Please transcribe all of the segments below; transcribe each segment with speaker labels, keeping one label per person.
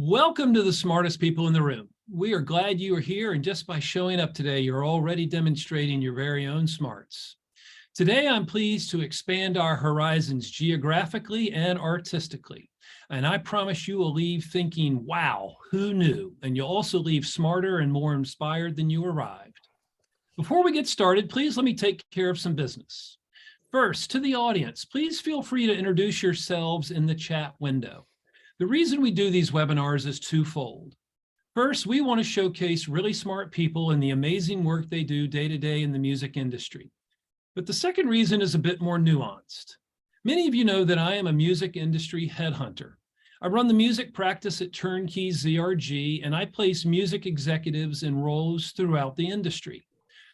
Speaker 1: Welcome to the smartest people in the room. We are glad you are here, and just by showing up today, you're already demonstrating your very own smarts. Today, I'm pleased to expand our horizons geographically and artistically. And I promise you will leave thinking, wow, who knew? And you'll also leave smarter and more inspired than you arrived. Before we get started, please let me take care of some business. First, to the audience, please feel free to introduce yourselves in the chat window. The reason we do these webinars is twofold. First, we want to showcase really smart people and the amazing work they do day to day in the music industry. But the second reason is a bit more nuanced. Many of you know that I am a music industry headhunter. I run the music practice at Turnkey ZRG, and I place music executives in roles throughout the industry.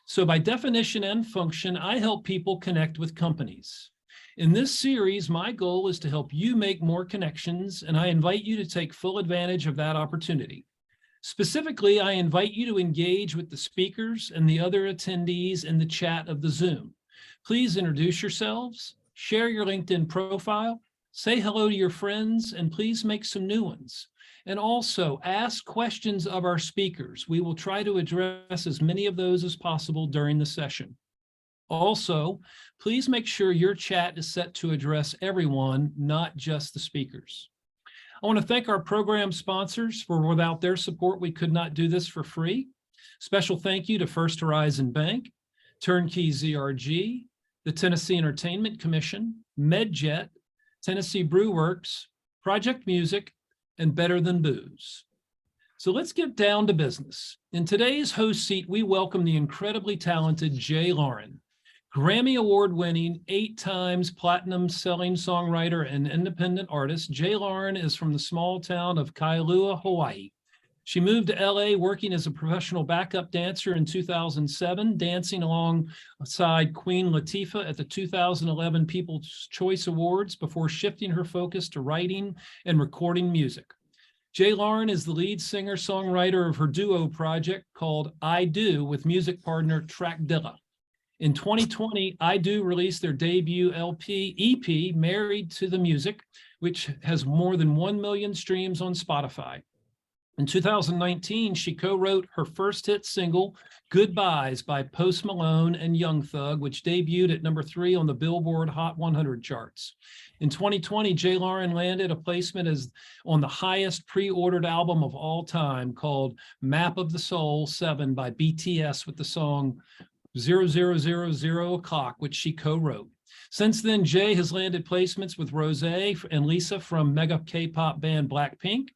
Speaker 1: So by definition and function, I help people connect with companies. In this series, my goal is to help you make more connections, and I invite you to take full advantage of that opportunity. Specifically, I invite you to engage with the speakers and the other attendees in the chat of the Zoom. Please introduce yourselves, share your LinkedIn profile, say hello to your friends, and please make some new ones. And also ask questions of our speakers. We will try to address as many of those as possible during the session. Also, please make sure your chat is set to address everyone, not just the speakers. I want to thank our program sponsors, for without their support, we could not do this for free. Special thank you to First Horizon Bank, Turnkey ZRG, the Tennessee Entertainment Commission, MedJet, Tennessee Brew Works, Project Music, and Better Than Booze. So let's get down to business. In today's host seat, we welcome the incredibly talented J.Lauryn. Grammy Award-winning, 8 times platinum-selling songwriter and independent artist, J.Lauryn is from the small town of Kailua, Hawaii. She moved to LA working as a professional backup dancer in 2007, dancing alongside Queen Latifah at the 2011 People's Choice Awards before shifting her focus to writing and recording music. J.Lauryn is the lead singer-songwriter of her duo project called I Do with music partner Trackdilla. In 2020, I Do released their debut EP, Married to the Music, which has more than 1 million streams on Spotify. In 2019, she co-wrote her first hit single, Goodbyes by Post Malone and Young Thug, which debuted at number 3 on the Billboard Hot 100 charts. In 2020, J.Lauryn landed a placement on the highest pre-ordered album of all time called Map of the Soul 7 by BTS with the song 0000 o'clock, which she co-wrote. Since then, Jay has landed placements with Rose and Lisa from mega K-pop band Blackpink.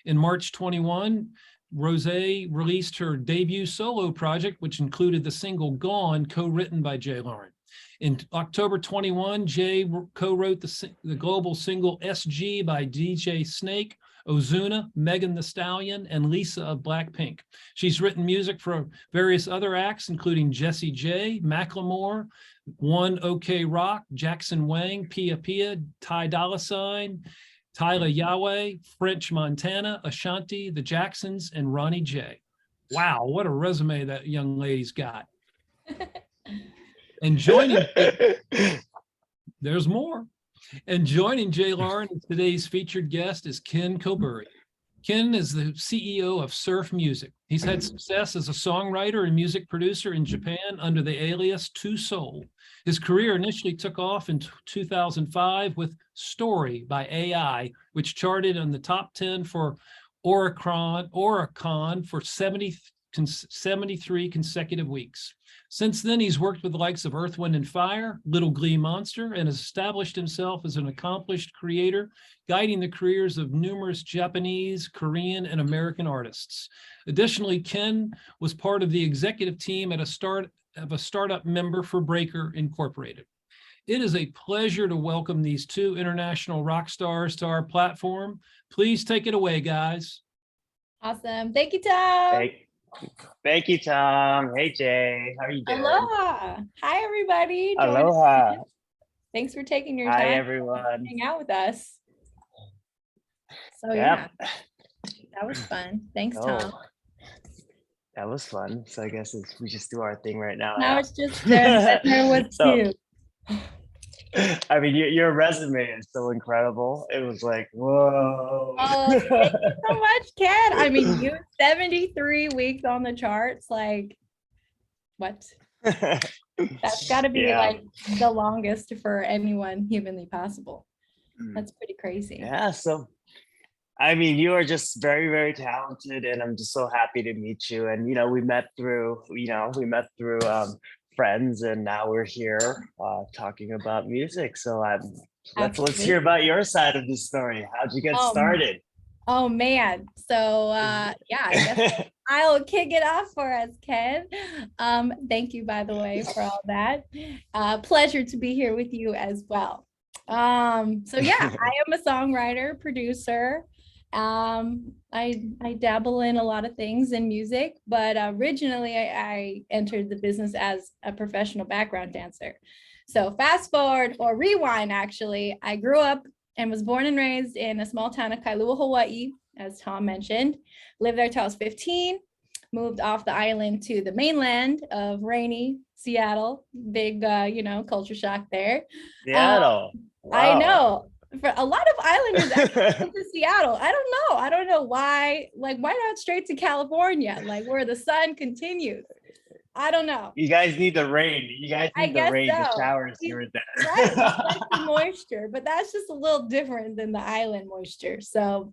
Speaker 1: In March 21, Rose released her debut solo project, which included the single Gone, co-written by J.Lauryn. In October 21, Jay co-wrote the global single SG by DJ Snake, Ozuna, Megan Thee Stallion, and Lisa of Blackpink. She's written music for various other acts, including Jessie J, Macklemore, One OK Rock, Jackson Wang, Pia Pia, Ty Dolla $ign, Tyler Yahweh, French Montana, Ashanti, the Jacksons, and Ronnie J. Wow, what a resume that young lady's got. And joining, there's more. And joining J.Lauryn, today's featured guest is Ken Kobori. Ken is the CEO of Surf Music. He's had success as a songwriter and music producer in Japan under the alias Two Soul. His career initially took off in 2005 with Story by AI, which charted on the top 10 for Oricon for 73 consecutive weeks. Since then, he's worked with the likes of Earth, Wind & Fire, Little Glee Monster, and has established himself as an accomplished creator, guiding the careers of numerous Japanese, Korean, and American artists. Additionally, Ken was part of the executive team at a startup member for Breaker Incorporated. It is a pleasure to welcome these two international rock stars to our platform. Please take it away, guys.
Speaker 2: Awesome. Thank you, Tom.
Speaker 3: Thank you, Tom. Hey, Jay. How are you doing?
Speaker 2: Aloha. Hi, everybody.
Speaker 3: Aloha.
Speaker 2: Thanks for taking your time.
Speaker 3: Hi, everyone.
Speaker 2: To hang out with us. So, yeah, that was fun. Thanks, Tom.
Speaker 3: That was fun. So I guess we just do our thing right now.
Speaker 2: Now it's just there with you.
Speaker 3: I mean, your resume is so incredible. It was like, whoa.
Speaker 2: Oh, thank you so much, Ken. I mean, you 73 weeks on the charts. Like, what? That's got to be
Speaker 3: Yeah.
Speaker 2: like the longest for anyone humanly possible.
Speaker 3: Mm.
Speaker 2: That's pretty crazy.
Speaker 3: Yeah. So, I mean, you are just very, very talented, and I'm just so happy to meet you. And we met through, friends, and now we're here talking about music. So let's hear
Speaker 2: Absolutely.
Speaker 3: about your side of the story. How'd you get
Speaker 2: Um,
Speaker 3: started?
Speaker 2: oh man. So yeah, I guess I'll kick it off for us, Ken. Thank you, by the way, for all that. Pleasure to be here with you as well. So yeah, I am a songwriter, producer. I dabble in a lot of things in music, but originally I entered the business as a professional background dancer. So fast forward or rewind, actually, I grew up and was born and raised in a small town of Kailua, Hawaii, as Tom mentioned. Lived there till I was 15, moved off the island to the mainland of rainy Seattle. Big, culture shock there.
Speaker 3: Seattle.
Speaker 2: I
Speaker 3: Wow.
Speaker 2: know. For a lot of islanders actually to Seattle. I don't know. I don't know why. Like, why not straight to California? Like where the sun continues. I don't know.
Speaker 3: You guys need the rain. You guys
Speaker 2: I
Speaker 3: need the
Speaker 2: guess
Speaker 3: rain, the
Speaker 2: so.
Speaker 3: showers here and there.
Speaker 2: Right. Like the moisture, but that's just a little different than the island moisture. So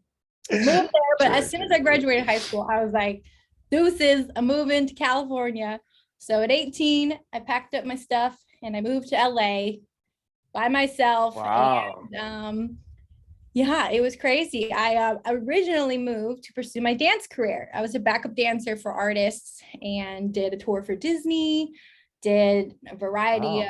Speaker 2: moved there, but as soon as I graduated high school, I was like, deuces, I'm moving to California. So at 18, I packed up my stuff and I moved to LA by myself.
Speaker 3: Wow.
Speaker 2: And yeah, it was crazy. I originally moved to pursue my dance career. I was a backup dancer for artists and did a tour for Disney, did a variety
Speaker 3: Wow.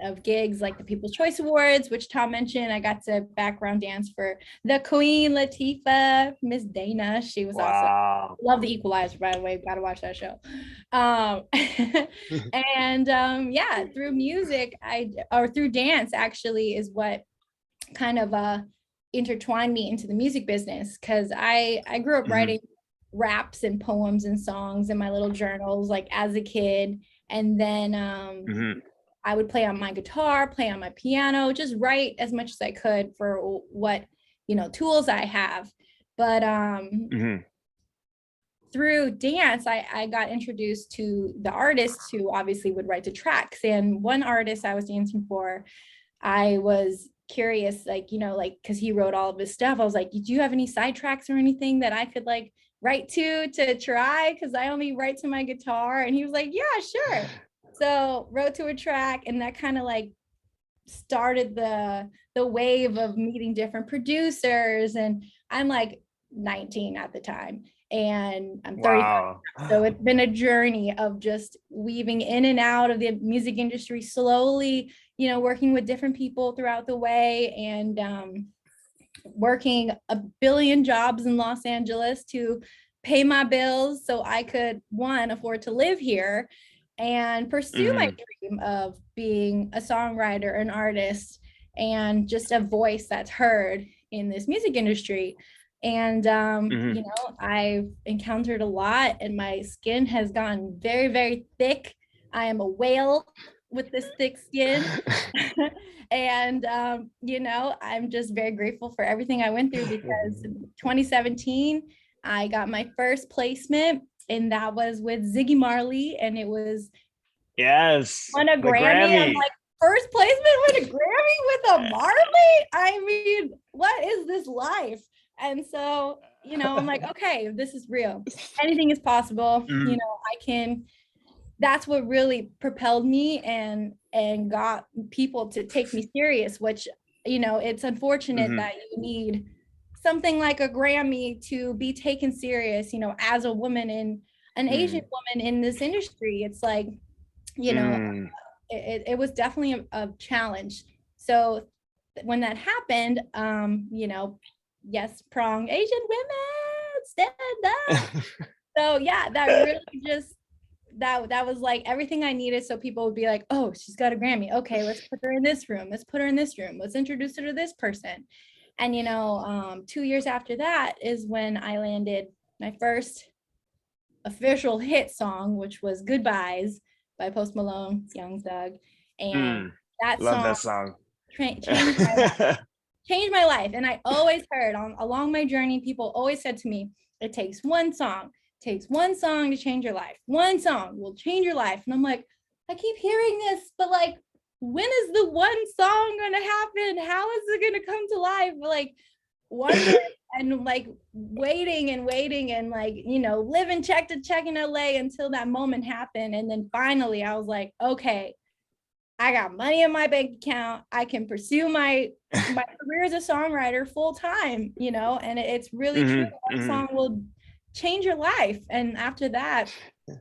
Speaker 2: of gigs like the People's Choice Awards, which Tom mentioned. I got to background dance for the Queen Latifah, Miss Dana. She was awesome.
Speaker 3: Wow.
Speaker 2: Love The Equalizer, by the way. Got to watch that show. And yeah, through music, or through dance actually is what kind of intertwined me into the music business, because I grew up writing raps and poems and songs in my little journals like as a kid, and then I would play on my guitar, play on my piano, just write as much as I could for what tools I have. But through dance, I got introduced to the artists who obviously would write the tracks. And one artist I was dancing for, I was curious, like, because he wrote all of his stuff. I was like, do you have any side tracks or anything that I could like write to try? Because I only write to my guitar. And he was like, yeah, sure. So wrote to a track, and that kind of like started the wave of meeting different producers. And I'm like 19 at the time, and I'm 35.
Speaker 3: Wow.
Speaker 2: So it's been a journey of just weaving in and out of the music industry slowly, working with different people throughout the way, and working a billion jobs in Los Angeles to pay my bills so I could, one, afford to live here and pursue my dream of being a songwriter, an artist, and just a voice that's heard in this music industry. And I've encountered a lot, and my skin has gotten very, very thick. I am a whale with this thick skin. And I'm just very grateful for everything I went through, because in 2017 I got my first placement, and that was with Ziggy Marley, and it was won a Grammy. I'm like, first placement with a Grammy with a Marley? I mean, what is this life? And so, I'm like, okay, this is real. Anything is possible. I can. That's what really propelled me and got people to take me serious, which, it's unfortunate that you need something like a Grammy to be taken serious, as a woman, in an Asian woman in this industry. It's like, it was definitely a challenge. So when that happened, yes, prong Asian women stand up. So yeah, that really just that was like everything I needed. So people would be like, oh, she's got a Grammy. Okay, let's put her in this room. Let's put her in this room. Let's introduce her to this person. And 2 years after that is when I landed my first official hit song, which was Goodbyes by Post Malone, Young Thug. And
Speaker 3: Love that song.
Speaker 2: changed my life. Changed my life. And I always heard along my journey, people always said to me, it takes one song. It takes one song to change your life. One song will change your life. And I'm like, I keep hearing this, but like, when is the one song gonna happen? How is it gonna come to life? Like, wondering and like waiting and like, you know, living check to check in LA until that moment happened. And then finally I was like, okay, I got money in my bank account. I can pursue my career as a songwriter full time, you know, and it's really true. One song will change your life. And after that,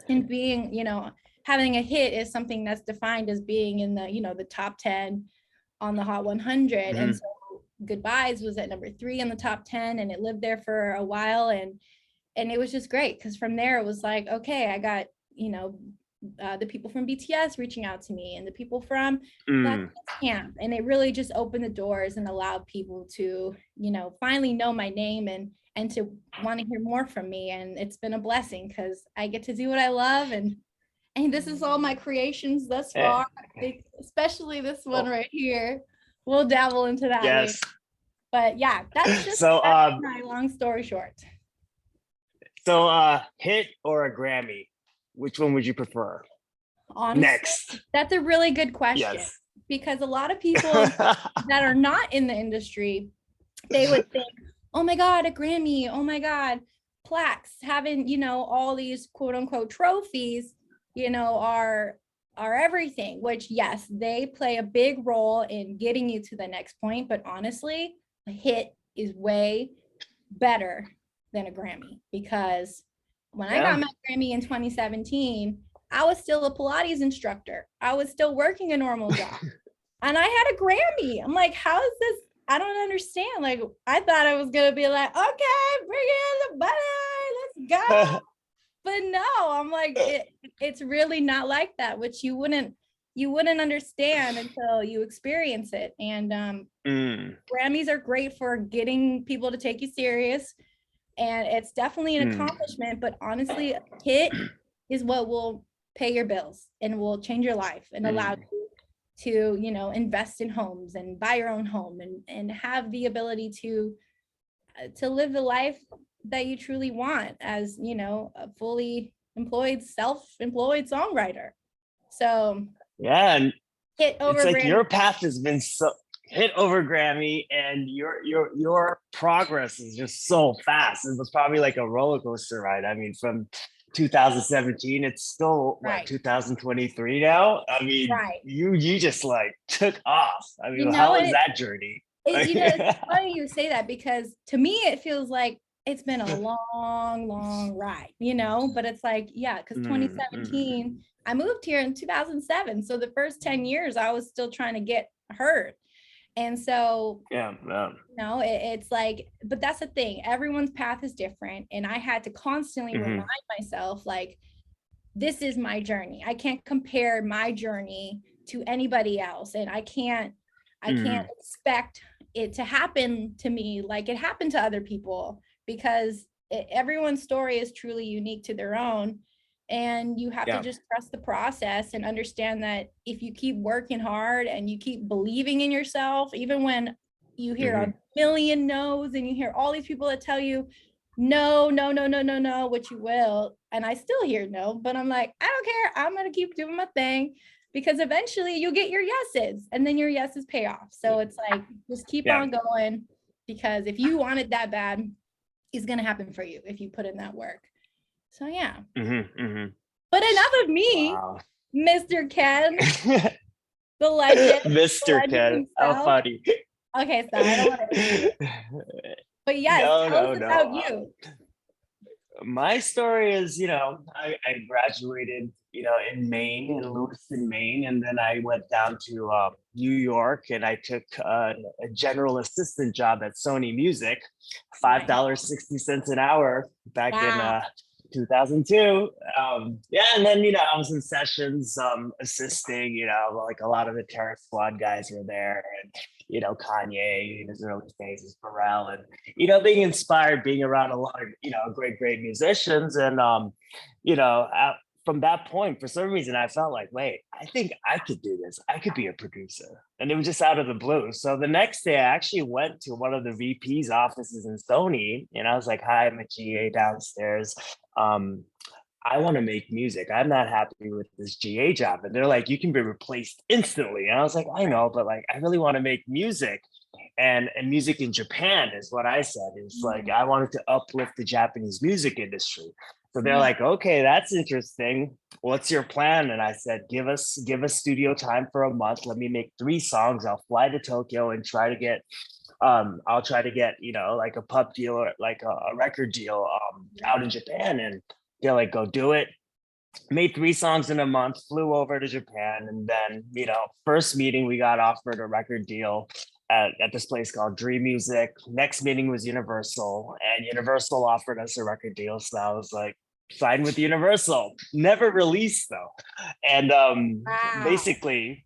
Speaker 2: and being, you know, having a hit is something that's defined as being in the, you know, the top 10 on the Hot 100. And so Goodbyes was at number 3 in the top 10, and it lived there for a while. And it was just great because from there it was like, okay, I got, you know, the people from BTS reaching out to me and the people from Black Kids Camp. And it really just opened the doors and allowed people to, you know, finally know my name and to want to hear more from me. And it's been a blessing because I get to do what I love. And this is all my creations thus far, especially this one right here. We'll dabble into that later. But yeah, that's just that's my long story short.
Speaker 3: So hit or a Grammy? Which one would you prefer?
Speaker 2: Honestly,
Speaker 3: next,
Speaker 2: that's a really good question. Yes. Because a lot of people that are not in the industry, they would think, oh my God, a Grammy, oh my God, plaques, having, you know, all these quote unquote trophies, you know, are everything, which yes, they play a big role in getting you to the next point. But honestly, a hit is way better than a Grammy, because when I got my Grammy in 2017, I was still a Pilates instructor. I was still working a normal job and I had a Grammy. I'm like, how is this? I don't understand. Like, I thought I was going to be like, okay, bring in the butter, let's go. But no, I'm like, it's really not like that, which you wouldn't understand until you experience it. And Grammys are great for getting people to take you serious. And it's definitely an accomplishment, but honestly, a hit is what will pay your bills and will change your life and allow you to, you know, invest in homes and buy your own home and have the ability to live the life that you truly want as, you know, a fully employed, self-employed songwriter. So
Speaker 3: yeah, and
Speaker 2: hit over
Speaker 3: it's like
Speaker 2: Grammy.
Speaker 3: Your path has been so hit over Grammy, and your progress is just so fast. It was probably like a roller coaster ride. I mean, from 2017, it's still what, 2023 now. I mean, you just like took off. I mean, how was that journey?
Speaker 2: You know, it's funny you say that, because to me it feels like it's been a long ride, you know, but it's like, yeah, because 2017, I moved here in 2007. So the first 10 years I was still trying to get heard. And so, you know, it's like, but that's the thing. Everyone's path is different. And I had to constantly remind myself, like, this is my journey. I can't compare my journey to anybody else. And I can't expect it to happen to me like it happened to other people, because everyone's story is truly unique to their own. And you have to just trust the process and understand that if you keep working hard and you keep believing in yourself, even when you hear a million no's and you hear all these people that tell you no, which you will. And I still hear no, but I'm like, I don't care. I'm going to keep doing my thing, because eventually you get your yeses and then your yeses pay off. So it's like, just keep on going, because if you want it that bad, it's going to happen for you if you put in that work. So yeah. But enough of me, Mr. Ken, the legend.
Speaker 3: Mr. Ken, how funny.
Speaker 2: Okay, so I don't want to. But yes, tell us about you.
Speaker 3: My story is, you know, I graduated, you know, in Maine, in Lewiston, Maine, and then I went down to New York, and I took a general assistant job at Sony Music, $5.60 an hour back in 2002. And then, you know, I was in sessions assisting, you know, like a lot of the Terror Squad guys were there, and, you know, Kanye in his early phases, Pharrell, and, you know, being inspired, being around a lot of, you know, great musicians. And, you know, from that point, for some reason, I felt like, wait, I think I could do this. I could be a producer. And it was just out of the blue. So the next day, I actually went to one of the VP's offices in Sony, and I was like, hi, I'm a GA downstairs. I want to make music. I'm not happy with this GA job. And they're like, you can be replaced instantly. And I was like, I know, but like, I really want to make music. And music in Japan is what I said. It's like, I wanted to uplift the Japanese music industry. So they're like, okay, that's interesting. What's your plan? And I said, give us studio time for a month. Let me make 3 songs. I'll fly to Tokyo and try to get I'll try to get, like a pub deal or like a record deal out in Japan. And they're like, go do it. Made 3 songs in a month, flew over to Japan. And then, first meeting, we got offered a record deal at this place called Dream Music. Next meeting was Universal, and Universal offered us a record deal. So I was like, sign with Universal. Never released though. And basically,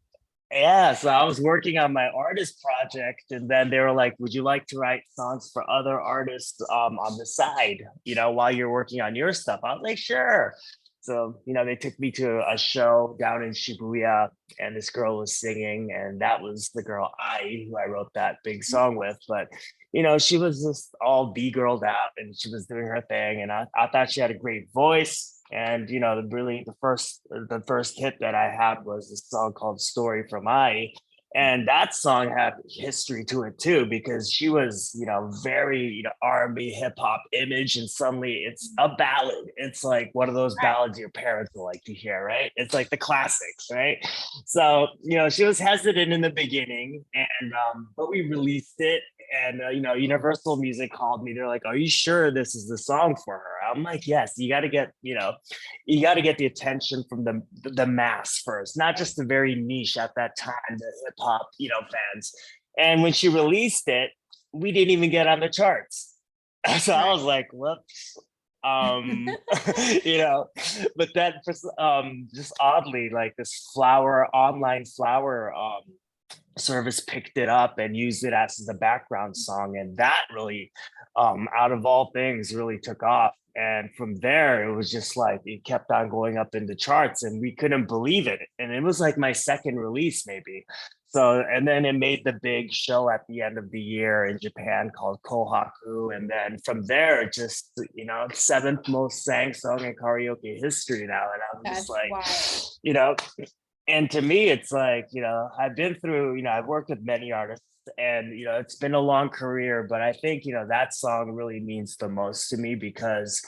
Speaker 3: yeah, so I was working on my artist project, and then they were like, would you like to write songs for other artists on the side, while you're working on your stuff? I was like, sure. So, they took me to a show down in Shibuya, and this girl was singing, and that was the girl who I wrote that big song with. But, she was just all B-girled out, and she was doing her thing. And I thought she had a great voice. And, the first hit that I had was a song called Story from I. And that song had history to it too, because she was, very, R&B hip hop image, and suddenly it's a ballad. It's like one of those ballads your parents will like to hear, right? It's like the classics, right? So, she was hesitant in the beginning, and but we released it, and Universal Music called me. They're like, "Are you sure this is the song for her?" I'm like, "Yes." You got to get, you got to get the attention from the mass first, not just the very niche at that time, the hip hop, fans. And when she released it, we didn't even get on the charts. So I was like, whoops. But then just oddly, like this online flower service picked it up and used it as the background song, and that really out of all things really took off. And from there, it was just like it kept on going up in the charts, and we couldn't believe it. And it was like my second release maybe. So, and then it made the big show at the end of the year in Japan called Kohaku. And then from there, it just, 7th most sang song in karaoke history now. And I'm just like, wild. And to me, it's like, I've been through, I've worked with many artists, and, it's been a long career, but I think, that song really means the most to me because,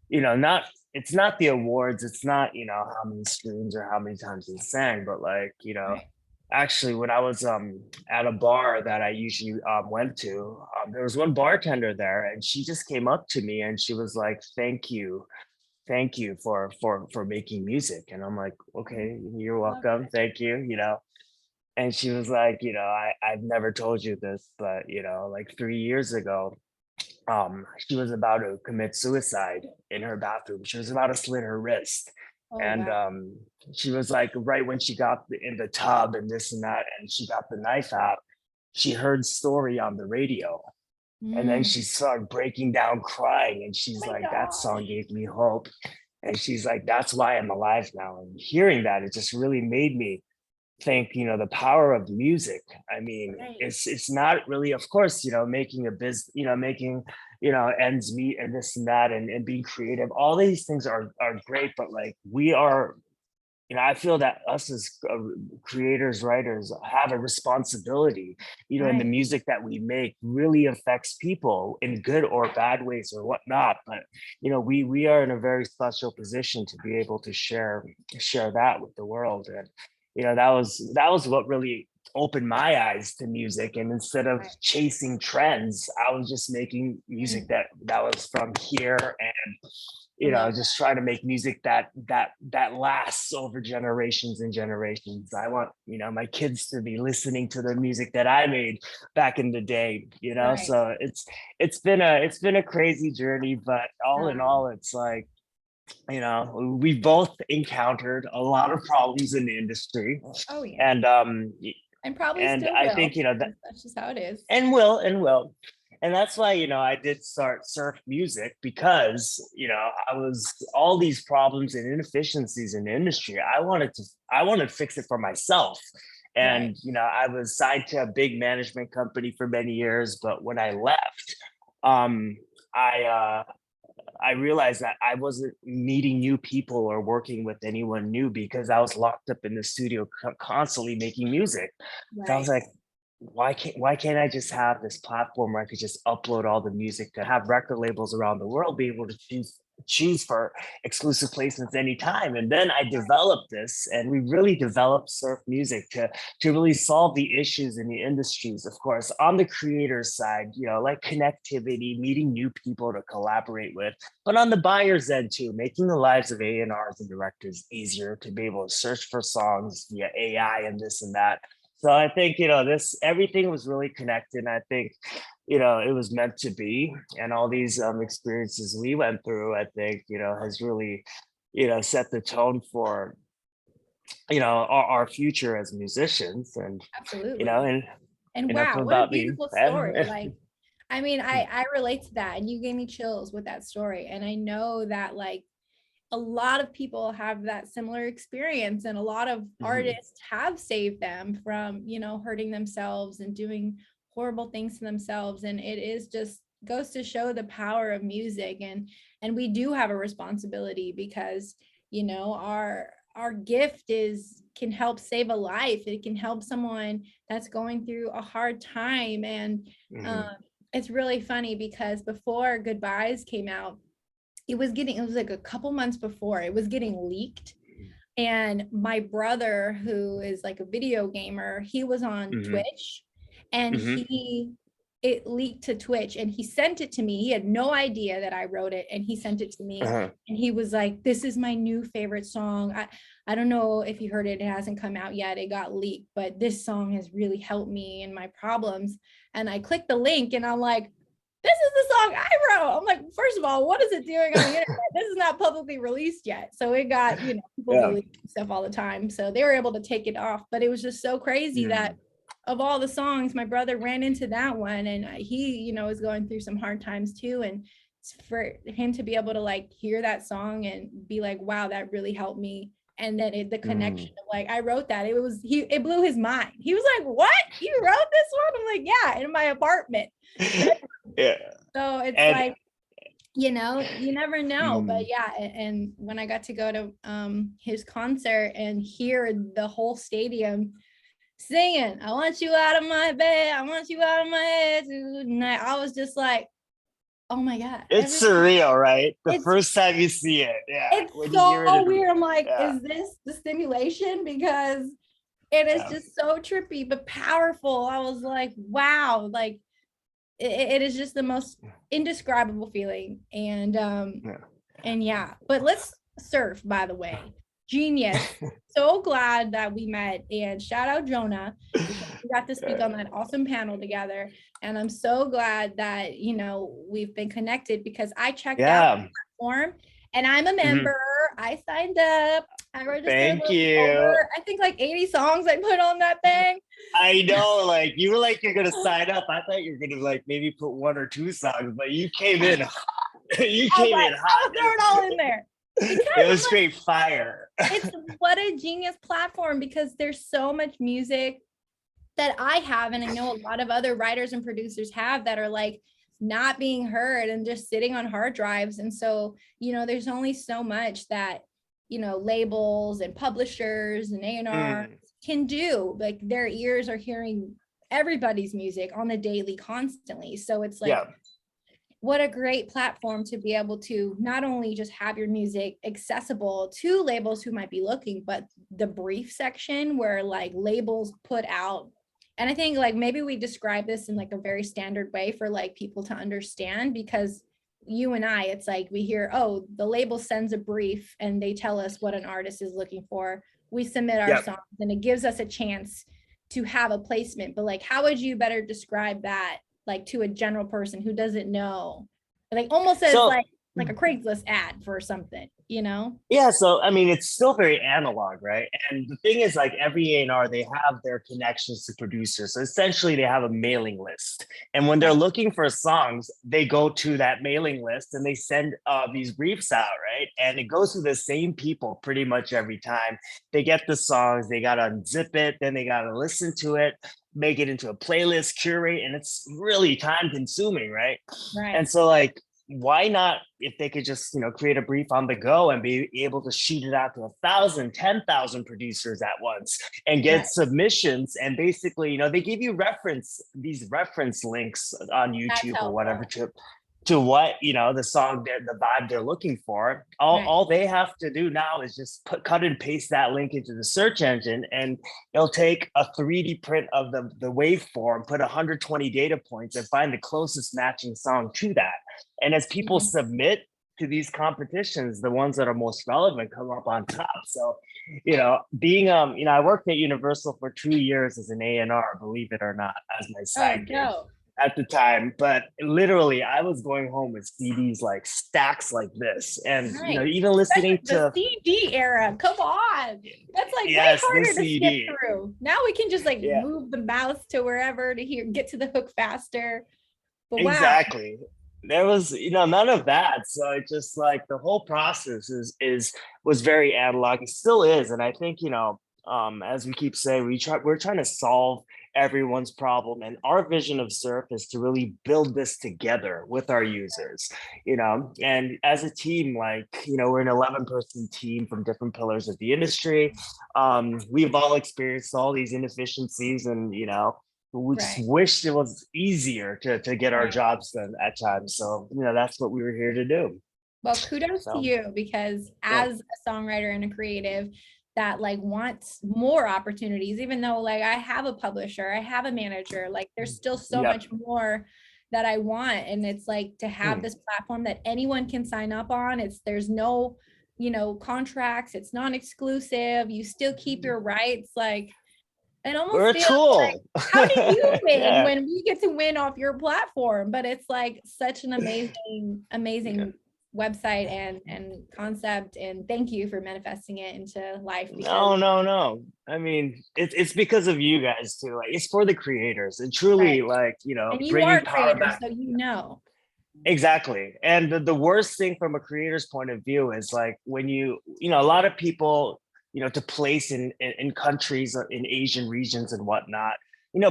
Speaker 3: it's not the awards, it's not, how many streams or how many times it sang, but like, actually, when I was at a bar that I usually went to, there was one bartender there, and she just came up to me and she was like, thank you for making music. And I'm like, okay, you're welcome, thank you. And she was like, I've never told you this, but like 3 years ago, she was about to commit suicide in her bathroom. She was about to slit her wrist. She was like, right when she got in the tub and this and that, and she got the knife out, she heard Story on the radio. And then she started breaking down crying, and she's like, that song gave me hope. And she's like, that's why I'm alive now. And hearing that, it just really made me think, the power of music. I mean, it's not really, of course, making a business, making, ends meet and this and that, and being creative. All these things are great, but like we are, I feel that us as creators, writers have a responsibility, and the music that we make really affects people in good or bad ways or whatnot. But, we are in a very special position to be able to share that with the world. And, that was what really opened my eyes to music. And instead of chasing trends, I was just making music that was from here, and just trying to make music that lasts over generations and generations. I want, my kids to be listening to the music that I made back in the day, So it's been a crazy journey, but all in all, it's like, we've both encountered a lot of problems in the industry.
Speaker 2: Oh yeah. And probably
Speaker 3: and
Speaker 2: still
Speaker 3: I
Speaker 2: will.
Speaker 3: think, that
Speaker 2: That's just how it is.
Speaker 3: and will. And that's why, I did start surf music because, I was all these problems and inefficiencies in the industry. I wanted to fix it for myself.
Speaker 2: Right.
Speaker 3: And, I was signed to a big management company for many years, but when I left, um, I realized that I wasn't meeting new people or working with anyone new because I was locked up in the studio constantly making music. So I was
Speaker 2: Right.
Speaker 3: like, why can't I just have this platform where I could just upload all the music to have record labels around the world be able to choose for exclusive placements anytime. And then I developed this, and we really developed surf music to really solve the issues in the industries, of course, on the creator side, like connectivity, meeting new people to collaborate with, but on the buyer's end too, making the lives of A&Rs and directors easier to be able to search for songs via AI and this and that. So I think, this everything was really connected. And I think, it was meant to be. And all these experiences we went through, I think, has really, set the tone for, our future as musicians. And,
Speaker 2: Absolutely.
Speaker 3: and
Speaker 2: And
Speaker 3: enough
Speaker 2: wow, what a
Speaker 3: about me.
Speaker 2: beautiful story. Like, I mean, I relate to that, and you gave me chills with that story. And I know that like a lot of people have that similar experience, and a lot of
Speaker 3: Mhm.
Speaker 2: artists have saved them from, hurting themselves and doing horrible things to themselves. And it is just goes to show the power of music, and we do have a responsibility because, our gift is can help save a life. It can help someone that's going through a hard time. And
Speaker 3: Mhm.
Speaker 2: it's really funny because before Goodbyes came out, it was like a couple months before it was getting leaked. And my brother, who is like a video gamer, he was on
Speaker 3: Mhm.
Speaker 2: Twitch, and
Speaker 3: Mhm.
Speaker 2: it leaked to Twitch, and he sent it to me. He had no idea that I wrote it, and he sent it to me.
Speaker 3: Uh-huh.
Speaker 2: And he was like, "This is my new favorite song. I don't know if you heard it. It hasn't come out yet. It got leaked, but this song has really helped me in my problems." And I clicked the link, and I'm like, this is the song I wrote. I'm like, first of all, what is it doing on the internet? This is not publicly released yet. So it got, people
Speaker 3: Yeah.
Speaker 2: delete stuff all the time. So they were able to take it off. But it was just so crazy that
Speaker 3: Mm.
Speaker 2: of all the songs, my brother ran into that one. And he, was going through some hard times too. And for him to be able to like hear that song and be like, wow, that really helped me. And then the connection
Speaker 3: Mm.
Speaker 2: of like, I wrote that. It blew his mind. He was like, what? You wrote this one? I'm like, yeah, in my apartment.
Speaker 3: Yeah.
Speaker 2: So it's
Speaker 3: And
Speaker 2: like, you never know. But
Speaker 3: mm.
Speaker 2: yeah, and when I got to go to his concert and hear the whole stadium singing, I want you out of my bed, I want you out of my head tonight, I was just like, oh my God.
Speaker 3: It's surreal, right? The
Speaker 2: It's
Speaker 3: first time you see it. Yeah.
Speaker 2: it's
Speaker 3: When you hear it.
Speaker 2: so weird. I'm like,
Speaker 3: Yeah.
Speaker 2: is this the stimulation? Because it is
Speaker 3: Yeah.
Speaker 2: just so trippy but powerful. I was like, wow, like it is just the most indescribable feeling.
Speaker 3: Yeah.
Speaker 2: And yeah, but let's surf, by the way. Genius. So glad that we met, and shout out Jonah, because we got to speak on that awesome panel together. And I'm so glad that, we've been connected because I checked out
Speaker 3: Yeah.
Speaker 2: the platform and I'm a
Speaker 3: Mhm.
Speaker 2: member. I signed up. I registered
Speaker 3: Thank you.
Speaker 2: over, I think like 80 songs I put on that thing.
Speaker 3: I know, like you were like you're gonna sign up. I thought you were gonna like maybe put one or two songs, but you came in. You
Speaker 2: I was
Speaker 3: came
Speaker 2: like,
Speaker 3: in
Speaker 2: I'll throw it all
Speaker 3: hot.
Speaker 2: in there. Because
Speaker 3: It
Speaker 2: I'm
Speaker 3: was
Speaker 2: like,
Speaker 3: straight fire.
Speaker 2: it's what a genius platform, because there's so much music that I have, and I know a lot of other writers and producers have, that are like not being heard and just sitting on hard drives. And so, there's only so much that, labels and publishers and A&R
Speaker 3: Mm.
Speaker 2: can do. Like their ears are hearing everybody's music on the daily constantly. So it's like,
Speaker 3: Yeah.
Speaker 2: what a great platform to be able to not only just have your music accessible to labels who might be looking, but the brief section where like labels put out. And I think like maybe we describe this in like a very standard way for like people to understand, because you and I, it's like we hear, oh, the label sends a brief and they tell us what an artist is looking for. We submit our
Speaker 3: Yep.
Speaker 2: songs and it gives us a chance to have a placement. But like, how would you better describe that, like to a general person who doesn't know, like almost as
Speaker 3: So
Speaker 2: like like a Craigslist ad for something, you know?
Speaker 3: Yeah, so I mean, it's still very analog, right? And the thing is, like every A&R, they have their connections to producers. So essentially, they have a mailing list, and when they're looking for songs, they go to that mailing list and they send these briefs out, right? And it goes to the same people pretty much every time. They get the songs, they gotta unzip it, then they gotta listen to it, make it into a playlist, curate, and it's really time consuming, right?
Speaker 2: Right.
Speaker 3: And so, like, why not, if they could just create a brief on the go and be able to shoot it out to 1,000 10,000 producers at once and get submissions, and basically they give you these reference links on YouTube or whatever to what the song, the vibe they're looking for. All they have to do now is just cut and paste that link into the search engine, and it'll take a 3D print of the waveform, put 120 data points, and find the closest matching song to that. And as people submit to these competitions, the ones that are most relevant come up on top. So, being I worked at Universal for 2 years as an A&R, believe it or not, as my side gig at the time. But literally, I was going home with CDs like stacks like this, and even listening to
Speaker 2: the CD era. Come on, that's like way harder to skip through. Now we can just move the mouse to wherever to get to the hook faster. But
Speaker 3: exactly. There was none of that, so it just like the whole process was very analog. It still is, and I think as we keep saying, we're trying to solve everyone's problem, and our vision of Surf is to really build this together with our users, and as a team, we're an 11-person team from different pillars of the industry. We've all experienced all these inefficiencies, and we just wished it was easier to get our jobs done at times. So, that's what we were here to do.
Speaker 2: Well, kudos to you, because as a songwriter and a creative that wants more opportunities, even though I have a publisher, I have a manager, there's still so much more that I want. And it's to have this platform that anyone can sign up on. There's no, contracts, it's non-exclusive. You still keep your rights. It almost
Speaker 3: we're a tool.
Speaker 2: How do you win when we get to win off your platform? But it's such an amazing website and concept, and thank you for manifesting it into life.
Speaker 3: No. I mean, it's because of you guys too. It's for the creators, and truly,
Speaker 2: and you
Speaker 3: bringing
Speaker 2: are
Speaker 3: power
Speaker 2: creators,
Speaker 3: back.
Speaker 2: so
Speaker 3: Exactly. And the worst thing from a creator's point of view is when a lot of people, to place in countries, in Asian regions and whatnot,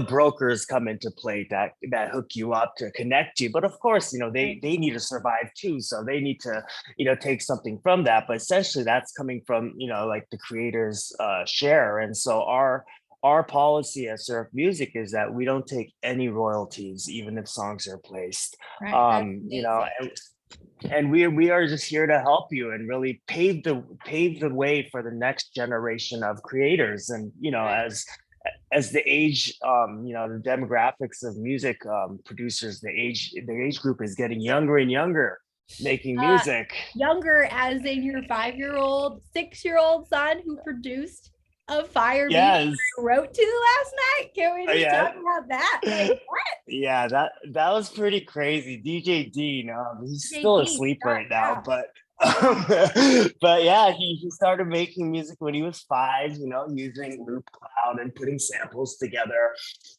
Speaker 3: brokers come into play that hook you up to connect you. But of course, they need to survive too. So they need to, take something from that. But essentially that's coming from, the creator's share. And so our policy at Surf Music is that we don't take any royalties, even if songs are placed. And we are just here to help you and really pave the way for the next generation of creators. And as the age, the demographics of music producers, the age group is getting younger and younger, making music.
Speaker 2: Younger as in your 5-year-old, 6-year-old son who produced a fire beat I wrote to last night. Can we just talk about that? What?
Speaker 3: Yeah, that was pretty crazy. DJ Dean, he's still asleep right now, but yeah, he started making music when he was 5, using Loop Cloud and putting samples together.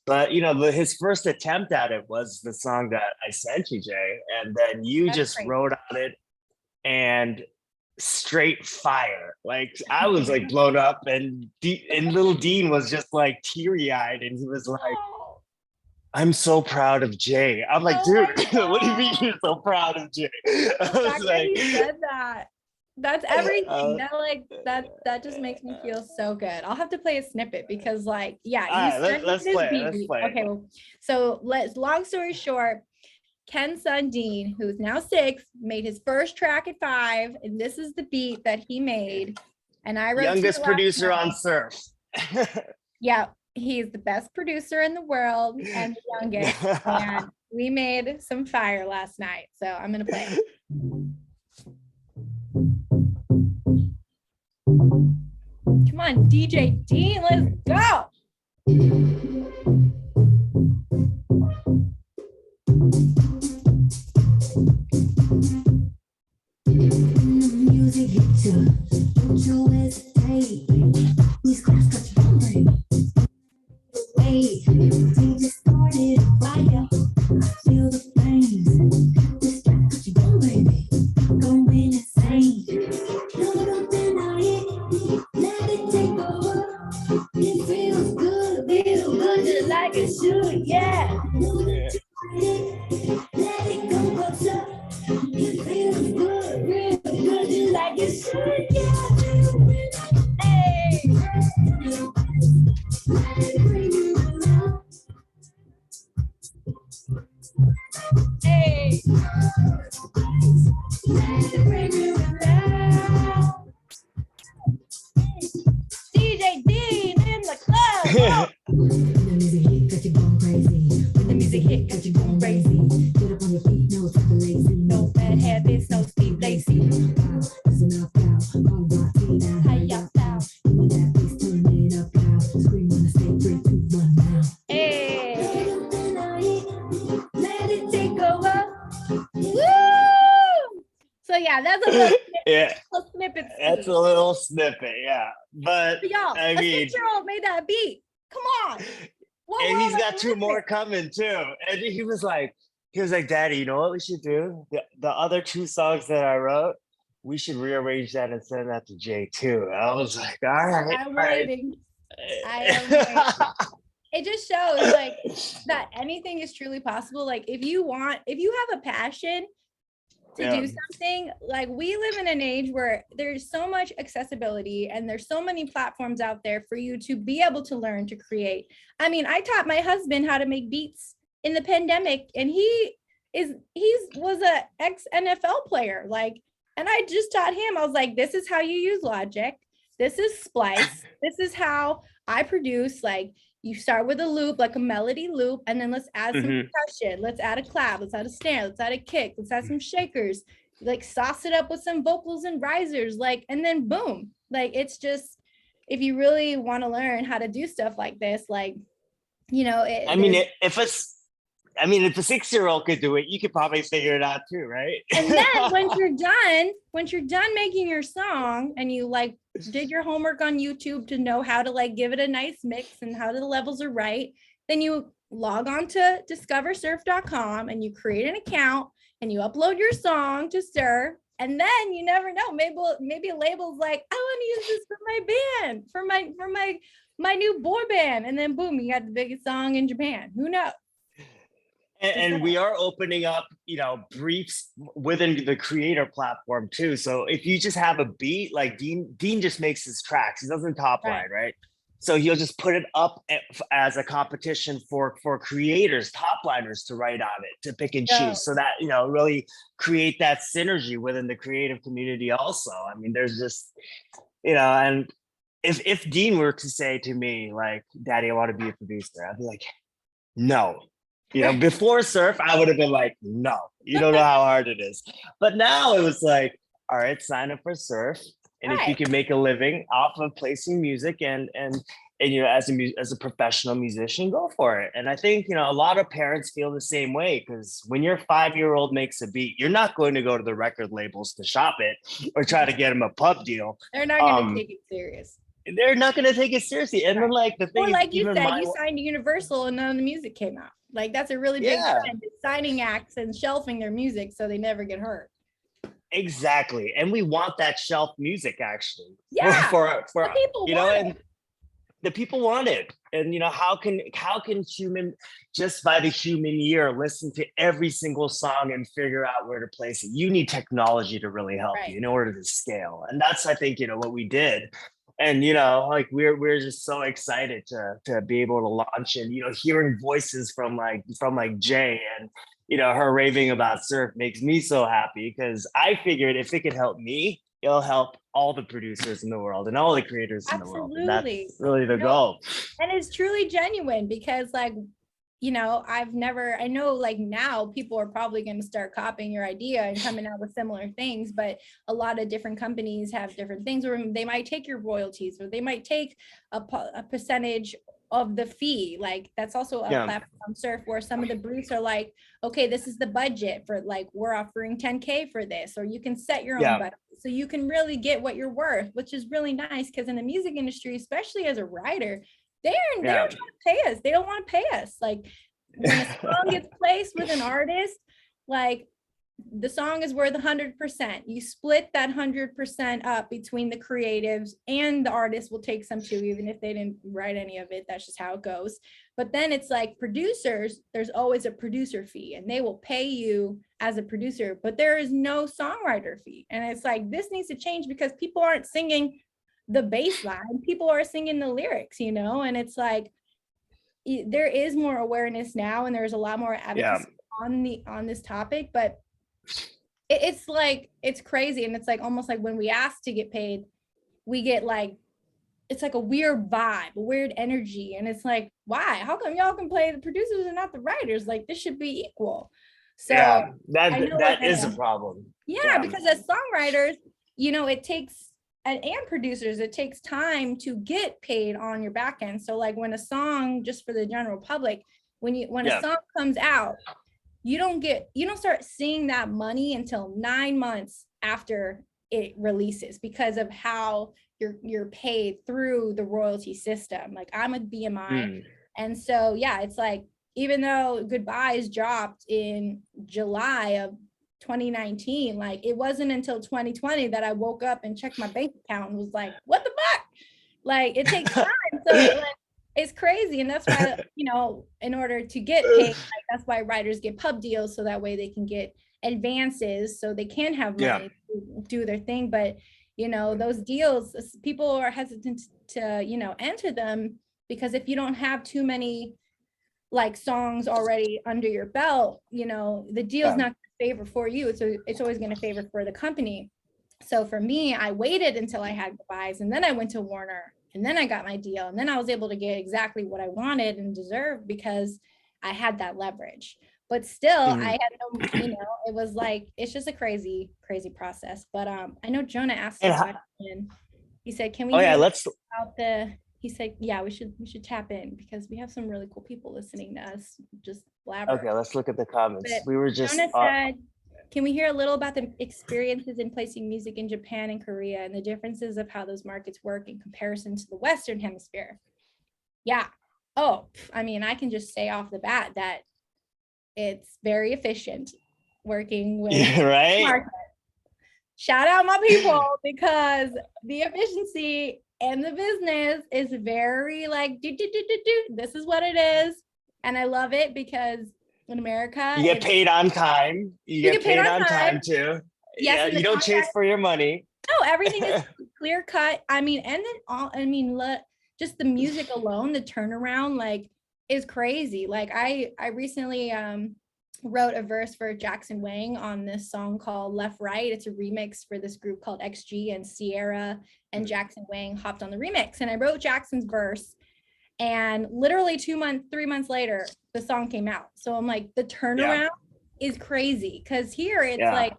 Speaker 3: But his first attempt at it was the song that I sent you, Jay, and then you wrote on it, and straight fire. I was blown up, and little Dean was just teary-eyed, and he was like, I'm so proud of Jay. I'm like, dude, what do you mean you're so proud of Jay? I was
Speaker 2: like, he said that. That's everything. That just makes me feel so good. I'll have to play a snippet because let's play. Okay, well, so long story short, Ken's son Dean, who's now 6, made his first track at 5, and this is the beat that he made. And I wrote
Speaker 3: youngest producer on Surf.
Speaker 2: Yeah, he's the best producer in the world and the youngest. And we made some fire last night, so I'm gonna play it. Come on, DJ Dean, let's go.
Speaker 4: get you. Don't you hesitate. These clowns got you hungry. Wait, we just started a fire. Feel the flames. This track got you going, baby. Going insane. No, don't deny it. Let it take over. It feels good just like it should, yeah. Let it go closer. It feels good, real good just like it should, yeah. Hey. Let it bring you around. Hey. Let it bring you around. DJ Dean in the club. When the music hit, got you going crazy. When the music hit, got you going crazy. Get up on your feet, no time for lazy. No bad habits, no Steve Lacy. Listen up now, all rock me down. High up now. You want that bass, turn it up loud. Scream on the stage, 3, 2, 1 now. Hey. Let it take over. Woo! So yeah, that's a little
Speaker 3: Yeah,
Speaker 4: little snippet.
Speaker 3: that's a little snippet, yeah. But
Speaker 4: Y'all,
Speaker 3: I
Speaker 4: a
Speaker 3: mean,
Speaker 4: 6-year-old made that beat. Come on. What
Speaker 3: and he's
Speaker 4: world
Speaker 3: got
Speaker 4: are we
Speaker 3: 2
Speaker 4: living
Speaker 3: more
Speaker 4: in?
Speaker 3: coming too. And he was like, Daddy, you know what we should do? The other 2 songs that I wrote, we should rearrange that and send that to Jay too. And I was like, all right.
Speaker 4: I'm
Speaker 3: all right."
Speaker 4: waiting. I am waiting. It just shows like that anything is truly possible. Like if you have a passion to
Speaker 3: Yeah.
Speaker 4: do something, like we live in an age where there's so much accessibility and there's so many platforms out there for you to be able to learn to create. I mean, I taught my husband how to make beats in the pandemic, and he was a ex NFL player, like, and I just taught him. I was like, this is how you use Logic, this is Splice, this is how I produce. Like, you start with a loop, like a melody loop, and then let's add some percussion, let's add a clap, let's add a snare, let's add a kick, let's add some shakers, like sauce it up with some vocals and risers, like, and then boom. Like, it's just, if you really want to learn how to do stuff like this, like, you know,
Speaker 3: I mean, if a 6-year-old could do it, you could probably figure it out too, right?
Speaker 4: and then once you're done making your song and you like did your homework on YouTube to know how to like give it a nice mix and how the levels are right, then you log on to discoversurf.com and you create an account and you upload your song to Surf. And then you never know, maybe a label's like, I want to use this for my band, for my new boy band, and then boom, you got the biggest song in Japan. Who knows?
Speaker 3: And we are opening up, briefs within the creator platform too. So if you just have a beat, like Dean just makes his tracks. He doesn't top line, right? So he'll just put it up as a competition for creators, top liners to write on it, to pick and choose, so that, really create that synergy within the creative community also. I mean, there's just, and if Dean were to say to me, like, Daddy, I want to be a producer, I'd be like, no. Before Surf, I would have been like, no, you don't know how hard it is. But now it was like, all right, sign up for Surf. And if you can make a living off of placing music and as a professional musician, go for it. And I think, a lot of parents feel the same way, because when your 5-year-old makes a beat, you're not going to go to the record labels to shop it or try to get them a pub deal.
Speaker 4: They're not going to take it serious.
Speaker 3: They're not going to take it seriously. And then, like, the thing
Speaker 4: or
Speaker 3: is,
Speaker 4: like you
Speaker 3: even
Speaker 4: said, you signed to Universal and none of the music came out. Like, that's a really big trend, is signing acts and shelving their music so they never get hurt.
Speaker 3: Exactly. And we want that shelf music, actually.
Speaker 4: Yeah.
Speaker 3: For
Speaker 4: the people
Speaker 3: and the people want it. And how can human, just by the human ear, listen to every single song and figure out where to place it? You need technology to really help you in order to scale. And that's, I think, what we did. And like we're just so excited to be able to launch, and hearing voices from Jay and her raving about Surf makes me so happy, because I figured if it could help me, it'll help all the producers in the world and all the creators in the world. And that's really the goal.
Speaker 4: And it's truly genuine, because like, I know like now people are probably going to start copying your idea and coming out with similar things, but a lot of different companies have different things, or they might take your royalties, or they might take a percentage of the fee. Like, that's also a platform, Surf, where some of the briefs are like, okay, this is the budget for, like, we're offering 10K for this, or you can set your own budget.
Speaker 2: so you can really get what you're worth, which is really nice because in the music industry, especially as a writer, they're trying to pay us. They don't want to pay us. Like when a song gets placed with an artist, like the song is worth 100%. You split that 100% up between the creatives, and the artist will take some too, even if they didn't write any of it. That's just how it goes. But then it's like producers, there's always a producer fee, and they will pay you as a producer, but there is no songwriter fee. And it's like, this needs to change because people aren't singing the bass line, people are singing the lyrics, you know? And it's like, there is more awareness now, and there's a lot more advocacy on this topic, but it's like, it's crazy. And it's like almost like when we ask to get paid, we get like, it's like a weird vibe, a weird energy. And it's like, why? How come y'all can play the producers and not the writers? Like this should be equal. So
Speaker 3: that is a problem.
Speaker 2: Yeah, because as songwriters, you know, it takes, and producers, it takes time to get paid on your back end. So like when a song, just for the general public, when a song comes out, you don't start seeing that money until 9 months after it releases, because of how you're paid through the royalty system. Like I'm a BMI. And so, yeah, it's like, even though Goodbyes dropped in July of 2019, like it wasn't until 2020 that I woke up and checked my bank account and was like, what the fuck? Like it takes time. So like, it's crazy. And that's why, you know, in order to get paid, like, that's why writers get pub deals, so that way they can get advances, so they can have money to do their thing. But, you know, those deals, people are hesitant to, you know, enter them, because if you don't have too many like songs already under your belt, you know, the deal is not going to favor for you. So it's always going to favor for the company. So for me, I waited until I had Goodbyes, and then I went to Warner, and then I got my deal, and then I was able to get exactly what I wanted and deserved because I had that leverage. But still, I had no, you know, it was like, it's just a crazy, crazy process. But I know Jonah asked a question. He said, can we
Speaker 3: let's
Speaker 2: about the, he said, yeah, we should tap in, because we have some really cool people listening to us just blabber.
Speaker 3: Okay, let's look at the comments.
Speaker 2: But
Speaker 3: we were just
Speaker 2: Jonah said, can we hear a little about the experiences in placing music in Japan and Korea, and the differences of how those markets work in comparison to the Western Hemisphere? Yeah. Oh, I mean, I can just say off the bat that it's very efficient working with market. Shout out my people, because the efficiency and the business is very like, this is what it is. And I love it, because in America,
Speaker 3: you get paid on time. You get paid on time too.
Speaker 2: Yes,
Speaker 3: you don't chase for your money.
Speaker 2: No, everything is clear cut. I mean, and then just the music alone, the turnaround, like, is crazy. Like I recently wrote a verse for Jackson Wang on this song called Left Right. It's a remix for this group called XG, and Sierra and Jackson Wang hopped on the remix, and I wrote Jackson's verse, and literally 3 months later the song came out. So I'm like, the turnaround is crazy, because here it's like,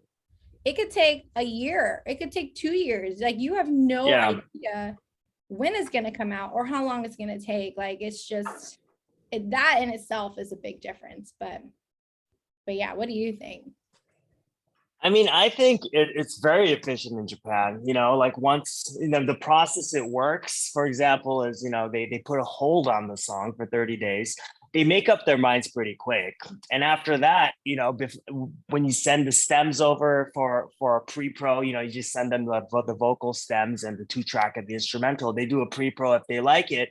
Speaker 2: it could take a year, it could take 2 years. Like you have no idea when it's going to come out or how long it's going to take. Like it's just that in itself is a big difference. But yeah, what do you think?
Speaker 3: I mean, I think it's very efficient in Japan. You know, like once, you know, the process it works, for example, is, you know, they put a hold on the song for 30 days. They make up their minds pretty quick. And after that, you know, when you send the stems over for a pre-pro, you know, you just send them the vocal stems and the 2-track of the instrumental. They do a pre-pro. If they like it,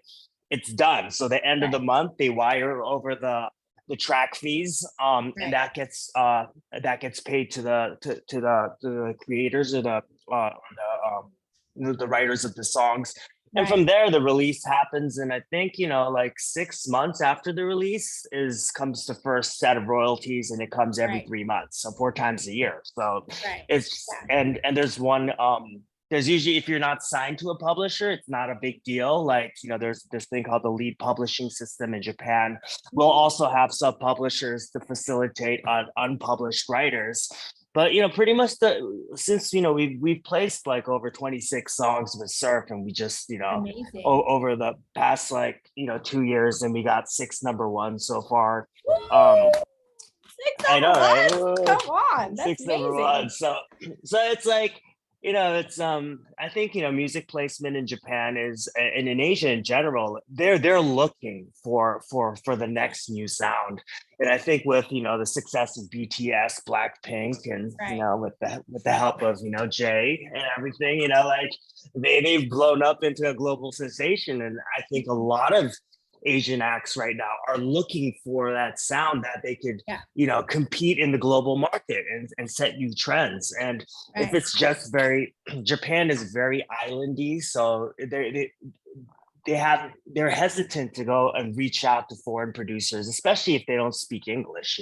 Speaker 3: it's done. So the end of the month, they wire over the track fees, and that gets paid to the creators or the writers of the songs. And from there, the release happens. And I think, you know, like 6 months after the release comes the first set of royalties, and it comes every 3 months, so 4 times a year. So it's and there's one. There's usually, if you're not signed to a publisher, it's not a big deal. Like, you know, there's this thing called the lead publishing system in Japan. We'll also have sub-publishers to facilitate unpublished writers. But, you know, pretty much since, you know, we've placed like over 26 songs with Surf, and we just, you know, over the past, like, you know, 2 years, and we got 6 number 1 so far.
Speaker 2: 6 number 1?
Speaker 3: I know, right?
Speaker 2: Come on, that's
Speaker 3: 6
Speaker 2: amazing.
Speaker 3: number 1. So it's like, It's I think, music placement in Japan is and in Asia in general, they're looking for the next new sound. And I think with, the success of BTS, Blackpink, and
Speaker 2: Right.
Speaker 3: with the help of, Jay and everything, like they've blown up into a global sensation. And I think a lot of Asian acts right now are looking for that sound that they could,
Speaker 2: Yeah.
Speaker 3: compete in the global market and set new trends. And if
Speaker 2: Right.
Speaker 3: it's just Japan is very islandy, so they're hesitant to go and reach out to foreign producers, especially if they don't speak English.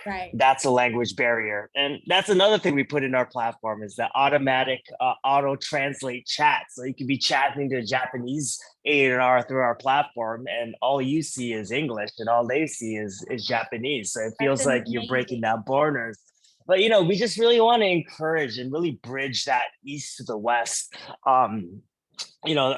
Speaker 2: Right.
Speaker 3: That's a language barrier. And that's another thing we put in our platform is the automatic auto translate chat. So you can be chatting to a Japanese A&R through our platform, and all you see is English and all they see is Japanese. So it feels
Speaker 2: That's
Speaker 3: like you're
Speaker 2: amazing.
Speaker 3: breaking down borders. But we just really want to encourage and really bridge that east to the west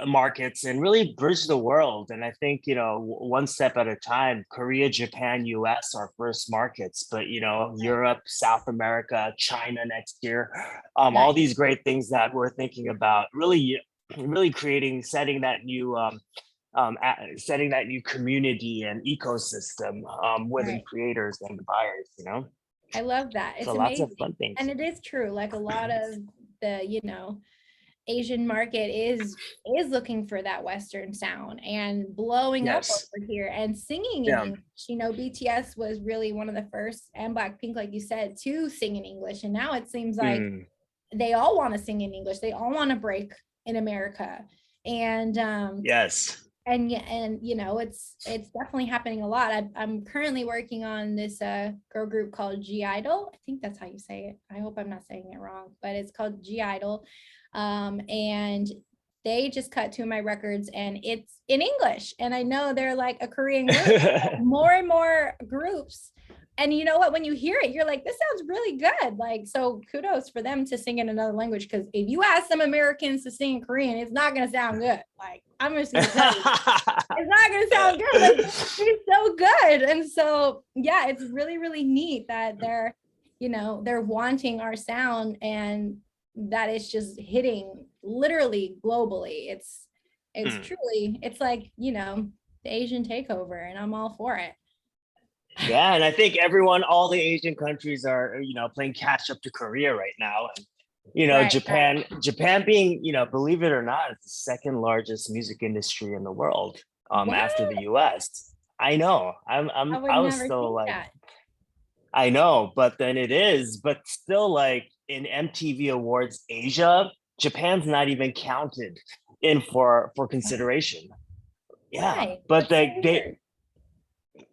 Speaker 3: markets, and really bridge the world. And I think, one step at a time. Korea, Japan, US are first markets, but Europe, South America, China next year, all
Speaker 2: Right.
Speaker 3: these great things that we're thinking about, really setting that new setting that new community and ecosystem within
Speaker 2: Right.
Speaker 3: creators and buyers.
Speaker 2: I love that. It's
Speaker 3: So lots of
Speaker 2: amazing.
Speaker 3: fun things.
Speaker 2: And it is true. Like a lot of the, Asian market is looking for that Western sound and blowing up
Speaker 3: Yes.
Speaker 2: over here and singing in
Speaker 3: Yeah.
Speaker 2: English. BTS was really one of the first, and Blackpink, like you said, to sing in English. And now it seems like
Speaker 3: Mm.
Speaker 2: they all want to sing in English. They all want to break in America. And
Speaker 3: Yes.
Speaker 2: and yeah, and it's definitely happening a lot. I'm currently working on this girl group called G Idol. I think that's how you say it. I hope I'm not saying it wrong, but it's called G Idol. And they just cut two of my records and it's in English. And I know they're like a Korean group. More and more groups. And you know what, when you hear it, you're like, this sounds really good. Like, so kudos for them to sing in another language. Because if you ask some Americans to sing in Korean, it's not going to sound good. Like, I'm just going to tell you, it's not going to sound good. Like, it's so good. And so, yeah, it's really, really neat that they're wanting our sound and that it's just hitting literally globally. It's truly, it's like, the Asian takeover, and I'm all for it.
Speaker 3: Yeah, and I think all the Asian countries are, playing catch up to Korea right now. And,
Speaker 2: Right,
Speaker 3: Japan being, believe it or not, it's the second largest music industry in the world, after the US. I know.
Speaker 2: I would
Speaker 3: I was
Speaker 2: never
Speaker 3: still
Speaker 2: think
Speaker 3: like,
Speaker 2: that.
Speaker 3: I know, but then it is, but still, like in MTV Awards Asia, Japan's not even counted in for consideration. Yeah,
Speaker 2: Why?
Speaker 3: but
Speaker 2: That's so
Speaker 3: they
Speaker 2: weird.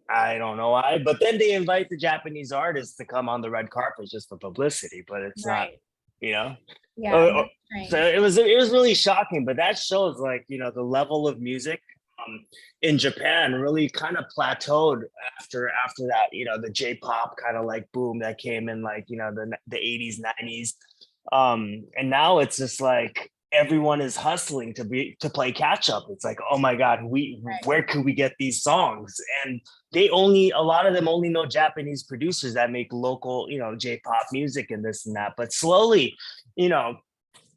Speaker 3: I don't know why, but then they invite the Japanese artists to come on the red carpet just for publicity, but it's not,
Speaker 2: Right.
Speaker 3: you know.
Speaker 2: Yeah,
Speaker 3: Uh,
Speaker 2: that's
Speaker 3: so
Speaker 2: strange.
Speaker 3: it was really shocking, but that shows, like, the level of music in Japan really kind of plateaued after that, the J-pop kind of like boom that came in, like, the 80s, 90s. And now it's just like everyone is hustling to play catch up. It's like, oh my God, where could we get these songs? And a lot of them only know Japanese producers that make local, J-pop music and this and that. But slowly,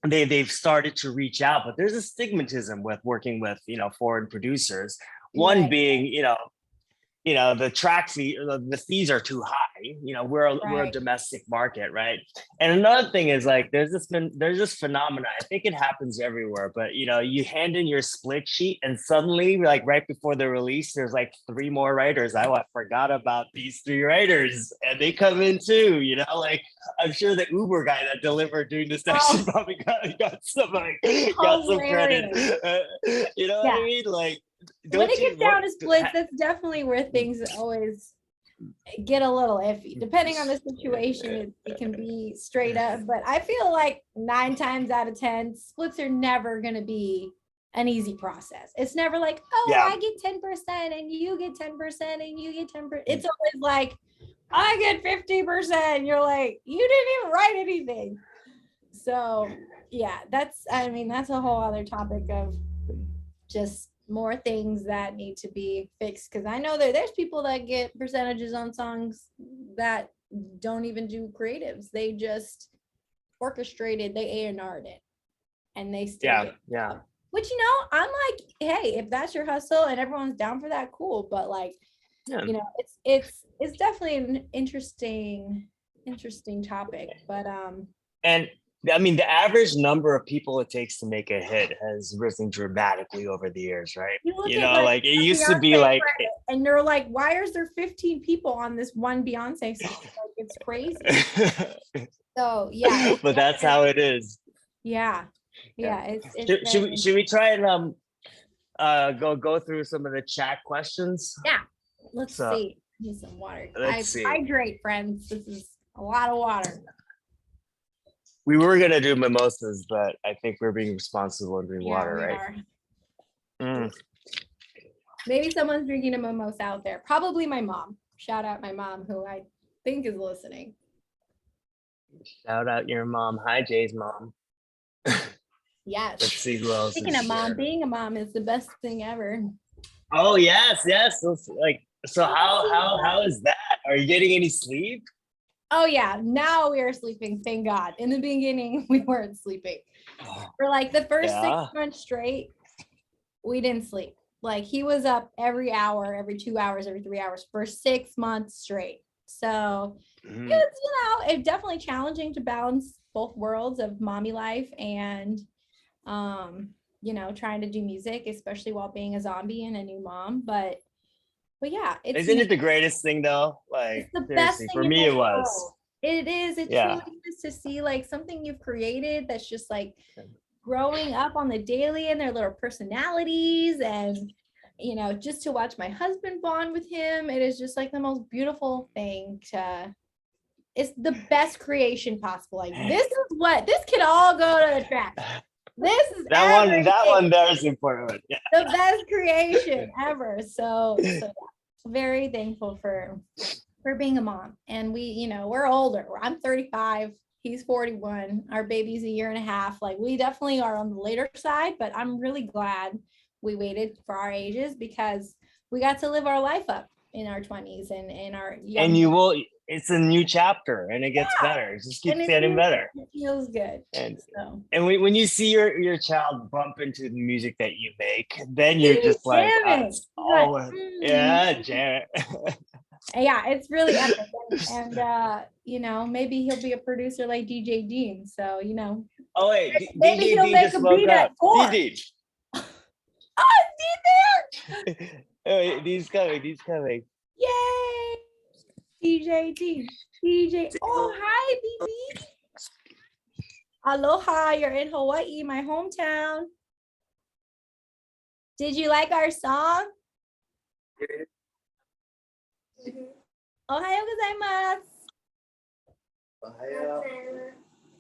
Speaker 3: they've started to reach out, but there's a stigmatism with working with, foreign producers. One
Speaker 2: Right.
Speaker 3: being, the track fee, the fees are too high. We're a
Speaker 2: Right.
Speaker 3: domestic market, right? And another thing is, like, there's this phenomena. I think it happens everywhere, but you hand in your split sheet, and suddenly, like right before the release, there's like 3 more writers. I forgot about these 3 writers, and they come in too. Like, I'm sure the Uber guy that delivered during the session probably got some credit. You know what I mean? Like,
Speaker 2: When it gets down to splits, that's definitely where things always get a little iffy. Depending on the situation, it can be straight up. But I feel like 9 times out of 10, splits are never going to be an easy process. It's never like, oh,
Speaker 3: Yeah.
Speaker 2: I get 10% and you get 10% and you get 10%. It's always like, I get 50%. You're like, you didn't even write anything. So yeah, that's a whole other topic of just more things that need to be fixed, because I know there's people that get percentages on songs that don't even do creatives. They just orchestrated, they A&R'd it, and they still
Speaker 3: Yeah,
Speaker 2: get
Speaker 3: yeah.
Speaker 2: which, I'm like, hey, if that's your hustle and everyone's down for that, cool. But like,
Speaker 3: Yeah.
Speaker 2: it's definitely an interesting topic. But
Speaker 3: And I mean, the average number of people it takes to make a hit has risen dramatically over the years, right?
Speaker 2: you look
Speaker 3: You
Speaker 2: at
Speaker 3: know, like it
Speaker 2: a
Speaker 3: used to be
Speaker 2: Beyonce
Speaker 3: like,
Speaker 2: credit, and they're like, why is there 15 people on this one Beyonce song? Like, it's crazy. So yeah,
Speaker 3: but that's how it is.
Speaker 2: yeah,
Speaker 3: Yeah.
Speaker 2: it's
Speaker 3: Should we try and go through some of the chat questions?
Speaker 2: Yeah, let's
Speaker 3: So,
Speaker 2: see. Need some water.
Speaker 3: let's see.
Speaker 2: Hydrate, friends. This is a lot of water.
Speaker 3: We were gonna do mimosas, but I think we're being responsible and doing water,
Speaker 2: we
Speaker 3: right?
Speaker 2: are.
Speaker 3: Mm.
Speaker 2: Maybe someone's drinking a mimosa out there. Probably my mom. Shout out my mom, who I think is listening.
Speaker 3: Shout out your mom. Hi, Jay's mom.
Speaker 2: Yes.
Speaker 3: Let's see who else.
Speaker 2: Speaking
Speaker 3: is
Speaker 2: of mom,
Speaker 3: here.
Speaker 2: being a mom is the best thing ever.
Speaker 3: Oh yes. So how is that? Are you getting any sleep?
Speaker 2: Oh yeah, now we are sleeping, thank God. In the beginning, we weren't sleeping. For like the first
Speaker 3: Yeah.
Speaker 2: 6 months straight, we didn't sleep. Like he was up every hour, every 2 hours, every 3 hours for 6 months straight. So
Speaker 3: Mhm.
Speaker 2: it's definitely challenging to balance both worlds of mommy life and trying to do music, especially while being a zombie and a new mom. But yeah,
Speaker 3: Isn't it the greatest thing though? Like
Speaker 2: it's the best
Speaker 3: seriously,
Speaker 2: thing
Speaker 3: for
Speaker 2: in
Speaker 3: me
Speaker 2: the
Speaker 3: it was.
Speaker 2: world. It is. It
Speaker 3: Yeah.
Speaker 2: truly is, to see like something you've created that's just like growing up on the daily and their little personalities, and just to watch my husband bond with him. It is just like the most beautiful thing it's the best creation possible. Like this could all go to the trash. This is
Speaker 3: that one there is important. Yeah.
Speaker 2: the best creation ever. So yeah, very thankful for being a mom. And we're older. I'm 35, he's 41, our baby's a year and a half. Like we definitely are on the later side, but I'm really glad we waited for our ages, because we got to live our life up in our 20s and in our young.
Speaker 3: And you will. It's a new chapter, and it gets better. It just keeps getting better.
Speaker 2: It feels good.
Speaker 3: And
Speaker 2: so.
Speaker 3: when you see your child bump into the music that you make, then you're just like, yeah, jam it.
Speaker 2: Yeah, it's really epic. And maybe he'll be a producer like DJ Dean. So
Speaker 3: Oh wait,
Speaker 2: maybe
Speaker 3: DJ
Speaker 2: he'll
Speaker 3: Dean
Speaker 2: make
Speaker 3: just
Speaker 2: a
Speaker 3: woke
Speaker 2: beat
Speaker 3: up.
Speaker 2: at 4.
Speaker 3: DJ.
Speaker 2: Oh, is Dean there?
Speaker 3: Oh, wait, Dean's coming.
Speaker 2: Yay! DJ Dean. DJ. Oh, hi, baby. Aloha, you're in Hawaii, my hometown. Did you like our song? Ohayo gozaimasu.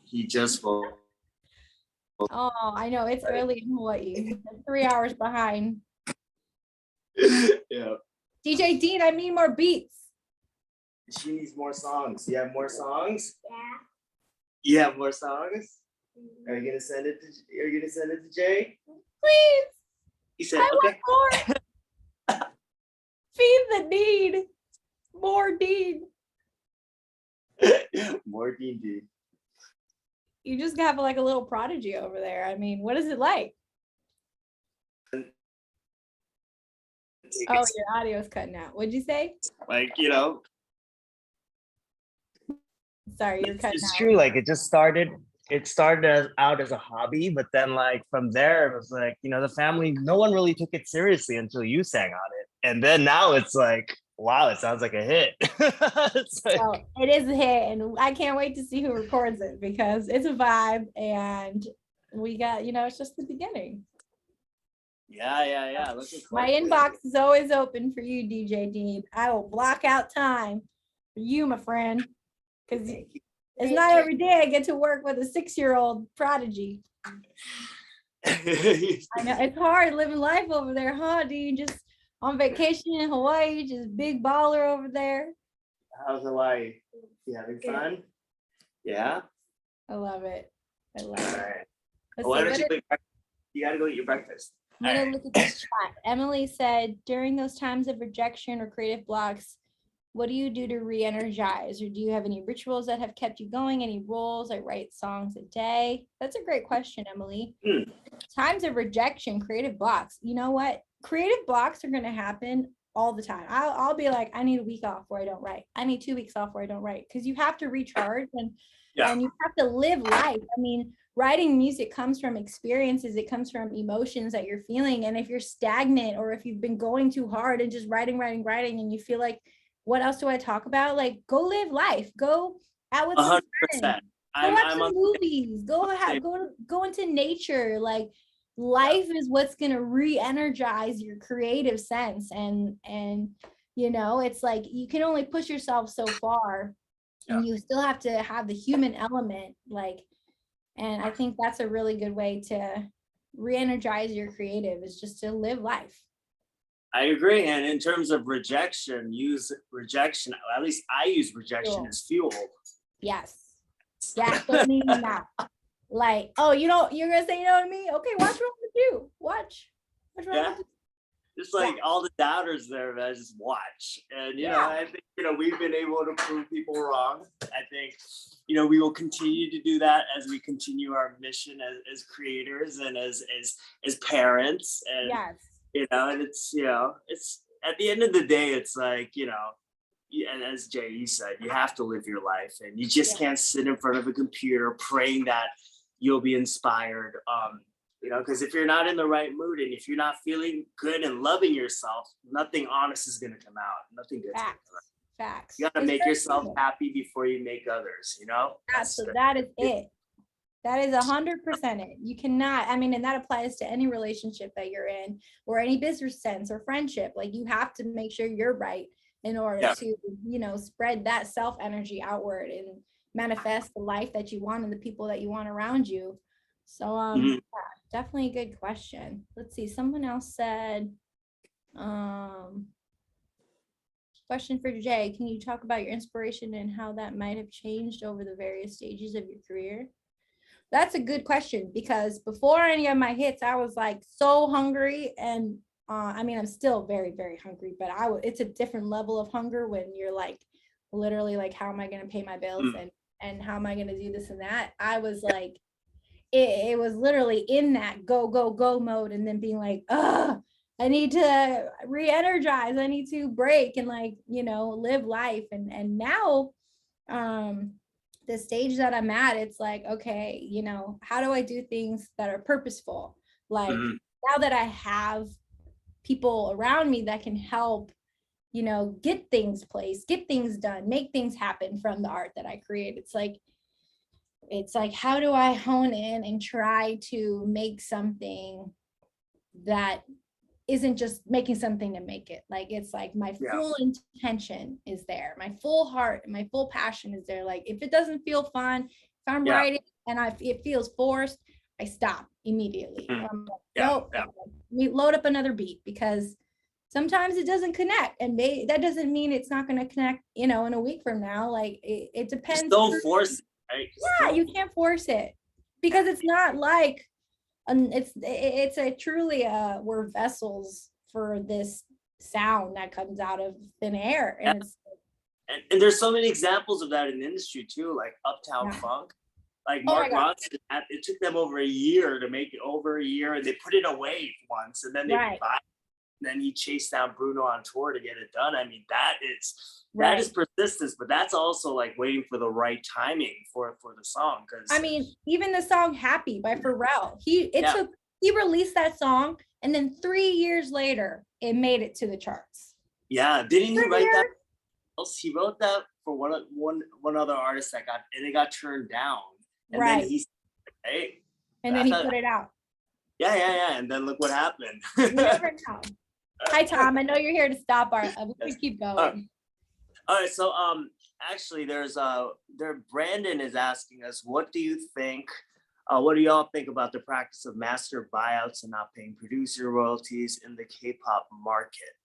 Speaker 3: He just woke.
Speaker 2: Oh, I know, it's early in Hawaii. I'm 3 hours behind.
Speaker 3: Yeah.
Speaker 2: DJ Dean, I need more beats.
Speaker 3: She needs more songs. You have more songs?
Speaker 4: Yeah.
Speaker 3: You have more songs? Are you gonna send it to Jay?
Speaker 2: Please.
Speaker 3: He said,
Speaker 2: I
Speaker 3: okay.
Speaker 2: want more. Feed the need. More Dean.
Speaker 3: More DD.
Speaker 2: You just have like a little prodigy over there. I mean, what is it like? Oh, your audio's cutting out. What'd you say?
Speaker 3: Like,
Speaker 2: Sorry, you're cutting
Speaker 3: it's
Speaker 2: out.
Speaker 3: true. Like it started out as a hobby, but then like from there it was like, the family, no one really took it seriously until you sang on it. And then now it's like, wow, it sounds like a hit. It's like,
Speaker 2: So it is a hit, and I can't wait to see who records it, because it's a vibe, and we got, it's just the beginning.
Speaker 3: yeah.
Speaker 2: My inbox is always open for you, DJ Dean. I will block out time for you, my friend, because it's not every day I get to work with a 6-year-old prodigy. I know it's hard living life over there, huh? Dean? Just on vacation in Hawaii, just big baller over there.
Speaker 3: How's Hawaii? You having fun? Yeah.
Speaker 2: I love it.
Speaker 3: All right.
Speaker 2: Let's
Speaker 3: Why
Speaker 2: see,
Speaker 3: don't
Speaker 2: what
Speaker 3: you
Speaker 2: did-
Speaker 3: you gotta go eat your breakfast.
Speaker 2: I'm gonna look at this chat. Emily said, during those times of rejection or creative blocks, what do you do to re-energize? Or do you have any rituals that have kept you going? Any rules? I write songs a day. That's a great question, Emily. Times of rejection, creative blocks. You know what? Creative blocks are going to happen all the time. I'll be like, I need a week off where I don't write. I need 2 weeks off where I don't write, because you have to recharge and you have to live life. I mean, writing music comes from experiences. It comes from emotions that you're feeling. And if you're stagnant, or if you've been going too hard and just writing, and you feel like, what else do I talk about? Like, go live life. Go out with some
Speaker 3: 100%.
Speaker 2: friends. Go watch some movies. Go into nature. Like, life is what's gonna re-energize your creative sense. And it's like, you can only push yourself so far, and you still have to have the human element. Like, and I think that's a really good way to re-energize your creative, is just to live life.
Speaker 3: I agree. And in terms of rejection, use rejection. At least I use rejection as fuel.
Speaker 2: Yes. Yeah. Don't need that. Like, oh, you're gonna say, you know what I mean? Okay, what's wrong with you? Watch. What's wrong with you?
Speaker 3: Just like all the doubters there, man, just watch. And I think we've been able to prove people wrong. I think we will continue to do that as we continue our mission as creators and as parents. And and it's at the end of the day, it's like, and as Jay said, you have to live your life, and you just can't sit in front of a computer praying that you'll be inspired. Because if you're not in the right mood, and if you're not feeling good and loving yourself, nothing honest is going to come out. Nothing good.
Speaker 2: Facts.
Speaker 3: You got to make yourself happy before you make others,
Speaker 2: So that is it. That is 100% it. You cannot, and that applies to any relationship that you're in, or any business sense or friendship. Like, you have to make sure you're right in order to, spread that self energy outward and manifest the life that you want and the people that you want around you. So, definitely a good question. Let's see. Someone else said, question for Jay. Can you talk about your inspiration and how that might have changed over the various stages of your career? That's a good question, because before any of my hits, I was like so hungry, and I'm still very, very hungry, but it's a different level of hunger when you're like, literally like, how am I going to pay my bills and how am I going to do this and that? I was like, it was literally in that go, go, go mode, and then being like, I need to re-energize. I need to break and live life. And now, the stage that I'm at, it's like, okay, how do I do things that are purposeful? Like, now that I have people around me that can help, get things placed, get things done, make things happen from the art that I create. It's like, how do I hone in and try to make something that isn't just making something to make it? Like, it's like my full intention is there, my full heart, my full passion is there. Like, if it doesn't feel fun, if I'm writing and it feels forced, I stop immediately. Nope, let me load up another beat, because sometimes it doesn't connect, and that doesn't mean it's not going to connect, in a week from now. Like, it depends.
Speaker 3: Just don't force it, right?
Speaker 2: You can't force it, because it's not like, it's a truly we're vessels for this sound that comes out of thin air. And
Speaker 3: and there's so many examples of that in the industry too, like Uptown Funk. Like Mark Ronson, it took them over a year to make it, and they put it away once, and then then he chased down Bruno on tour to get it done. That is persistence, but that's also like waiting for the right timing for the song. Because
Speaker 2: even the song "Happy" by Pharrell, he released that song, and then 3 years later, it made it to the charts.
Speaker 3: Yeah, didn't he write that? He wrote that for one other artist that got turned down. And then
Speaker 2: and then he put it out.
Speaker 3: Yeah. And then look what happened.
Speaker 2: You never know. Hi, Tom. I know you're here to stop we can keep going.
Speaker 3: All right. So actually Brandon is asking us, what do you think? What do y'all think about the practice of master buyouts and not paying producer royalties in the K-pop market?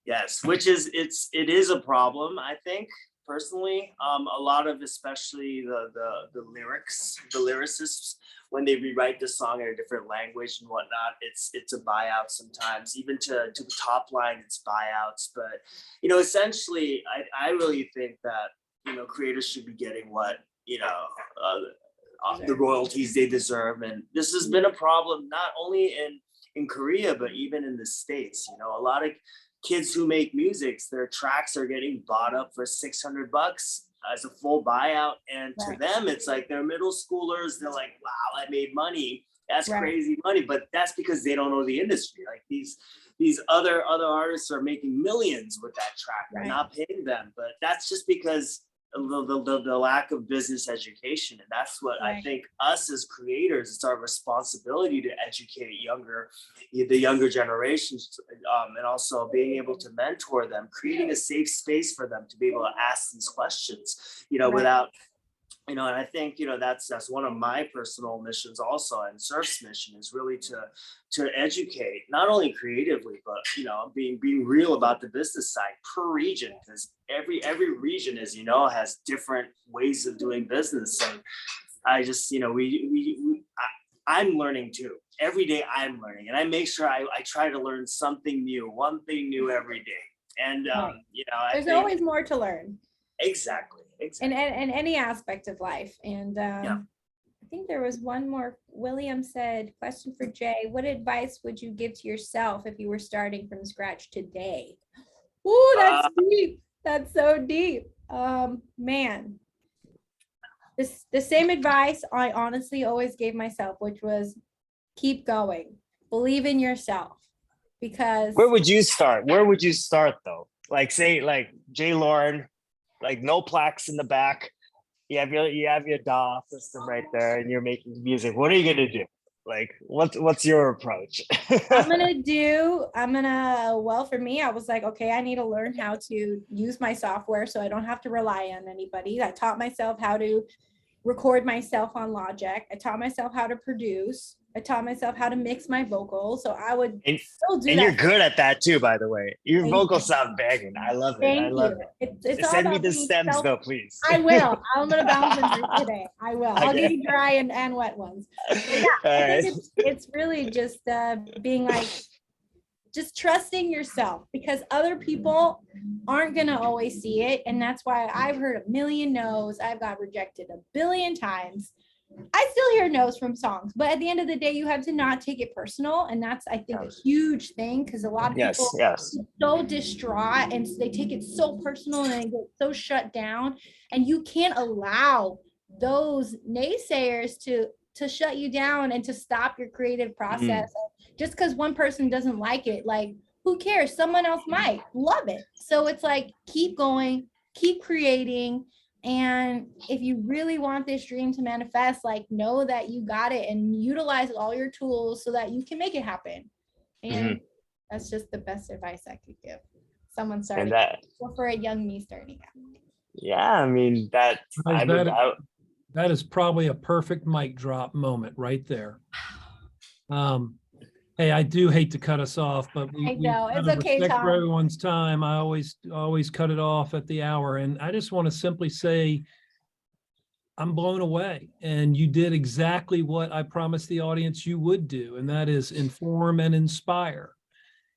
Speaker 3: Yes, which it is a problem, I think. personally. A lot of, especially the lyrics, the lyricists, when they rewrite the song in a different language and whatnot, it's a buyout sometimes. Even to the top line, it's buyouts. But essentially, I really think that creators should be getting what the royalties they deserve, and this has been a problem not only in Korea but even in the States. A lot of kids who make music, their tracks are getting bought up for $600 as a full buyout, and to them it's like they're middle schoolers. They're like, wow, I made money. That's crazy money. But that's because they don't know the industry. Like these other artists are making millions with that track. They're not paying them, but that's just because the lack of business education. And that's what I think us as creators, it's our responsibility to educate the younger generations, and also being able to mentor them, creating a safe space for them to be able to ask these questions, without, and I think, that's one of my personal missions also, and Surf's mission is really to educate, not only creatively, but, being real about the business side per region, because every region, as has different ways of doing business. And I just, I'm learning too. Every day I'm learning, and I make sure I try to learn something new, one thing new every day. And,
Speaker 2: there's always more to learn.
Speaker 3: Exactly.
Speaker 2: In any aspect of life. And I think there was one more. William said, question for Jay, what advice would you give to yourself if you were starting from scratch today? Ooh, that's deep. That's so deep. Man, the same advice I honestly always gave myself, which was keep going, believe in yourself. Because
Speaker 3: where would you start though? Like, say, like J.Lauryn, like no plaques in the back. You have your DAW system right there, and you're making music. What are you gonna do? Like, what's your approach?
Speaker 2: Well, for me, I was like, okay, I need to learn how to use my software so I don't have to rely on anybody. I taught myself how to record myself on Logic. I taught myself how to produce. I taught myself how to mix my vocals. So I would still do that.
Speaker 3: And you're good at that too, by the way. Your vocals sound banging. I love it. I love it.
Speaker 2: It's
Speaker 3: Send me the stems though, please.
Speaker 2: I will. I'm gonna bounce them today. I will. I'll give you dry and wet ones. I think it's really just being like, just trusting yourself, because other people aren't gonna always see it. And that's why I've heard a million no's. I've got rejected a billion times. I still hear no's from songs, but at the end of the day, you have to not take it personal. And that's, I think, a huge thing, because a lot of people are so distraught and they take it so personal and they get so shut down. And you can't allow those naysayers to shut you down and to stop your creative process. Just because one person doesn't like it, like, who cares? Someone else might love it. So it's like, keep going, keep creating. And if you really want this dream to manifest, like, know that you got it and utilize all your tools so that you can make it happen. And that's just the best advice I could give someone starting, or for a young me starting out.
Speaker 3: Yeah, I mean, that
Speaker 1: is probably a perfect mic drop moment right there. Hey, I do hate to cut us off, but we
Speaker 2: it's okay,
Speaker 1: respect
Speaker 2: Tom.
Speaker 1: for everyone's time. I always cut it off at the hour, and I just want to simply say I'm blown away, and you did exactly what I promised the audience you would do, and that is inform and inspire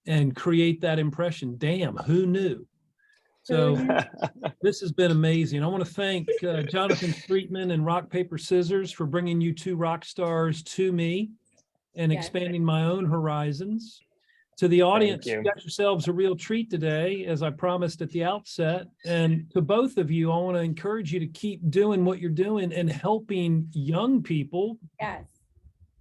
Speaker 1: and create that impression. Damn, who knew? So this has been amazing. I want to thank Jonathan Streetman and Rock Paper Scissors for bringing you two rock stars to me and expanding my own horizons. To the audience, you got yourselves a real treat today, as I promised at the outset. And to both of you, I want to encourage you to keep doing what you're doing and helping young people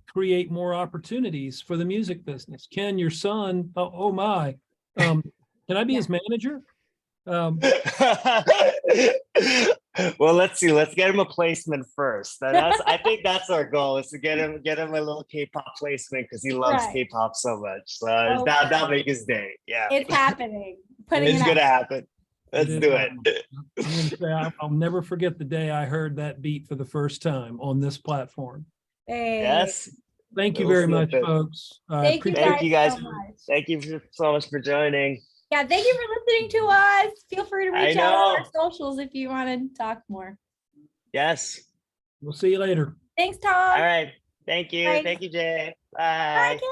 Speaker 1: create more opportunities for the music business. Ken, your son, oh my, can I be his manager?
Speaker 3: Well, let's see. Let's get him a placement first. I think that's our goal, is to get him a little K-pop placement, because he loves K-pop so much. So that'll make his day. Yeah,
Speaker 2: it's happening.
Speaker 3: It's gonna happen. Let's do it.
Speaker 1: I'm gonna say, I'll never forget the day I heard that beat for the first time on this platform.
Speaker 3: Yes.
Speaker 1: Thank you very much, folks.
Speaker 2: Thank you guys.
Speaker 3: Thank you so much for joining.
Speaker 2: Yeah, thank you for listening to us. Feel free to
Speaker 3: I
Speaker 2: reach out on our
Speaker 3: know.
Speaker 2: socials if you want to talk more.
Speaker 3: Yes.
Speaker 1: We'll see you later.
Speaker 2: Thanks, Tom.
Speaker 3: All right. Thank you.
Speaker 2: Bye.
Speaker 3: Thank you, Jay.
Speaker 2: Bye,
Speaker 3: Bye.
Speaker 2: Ken.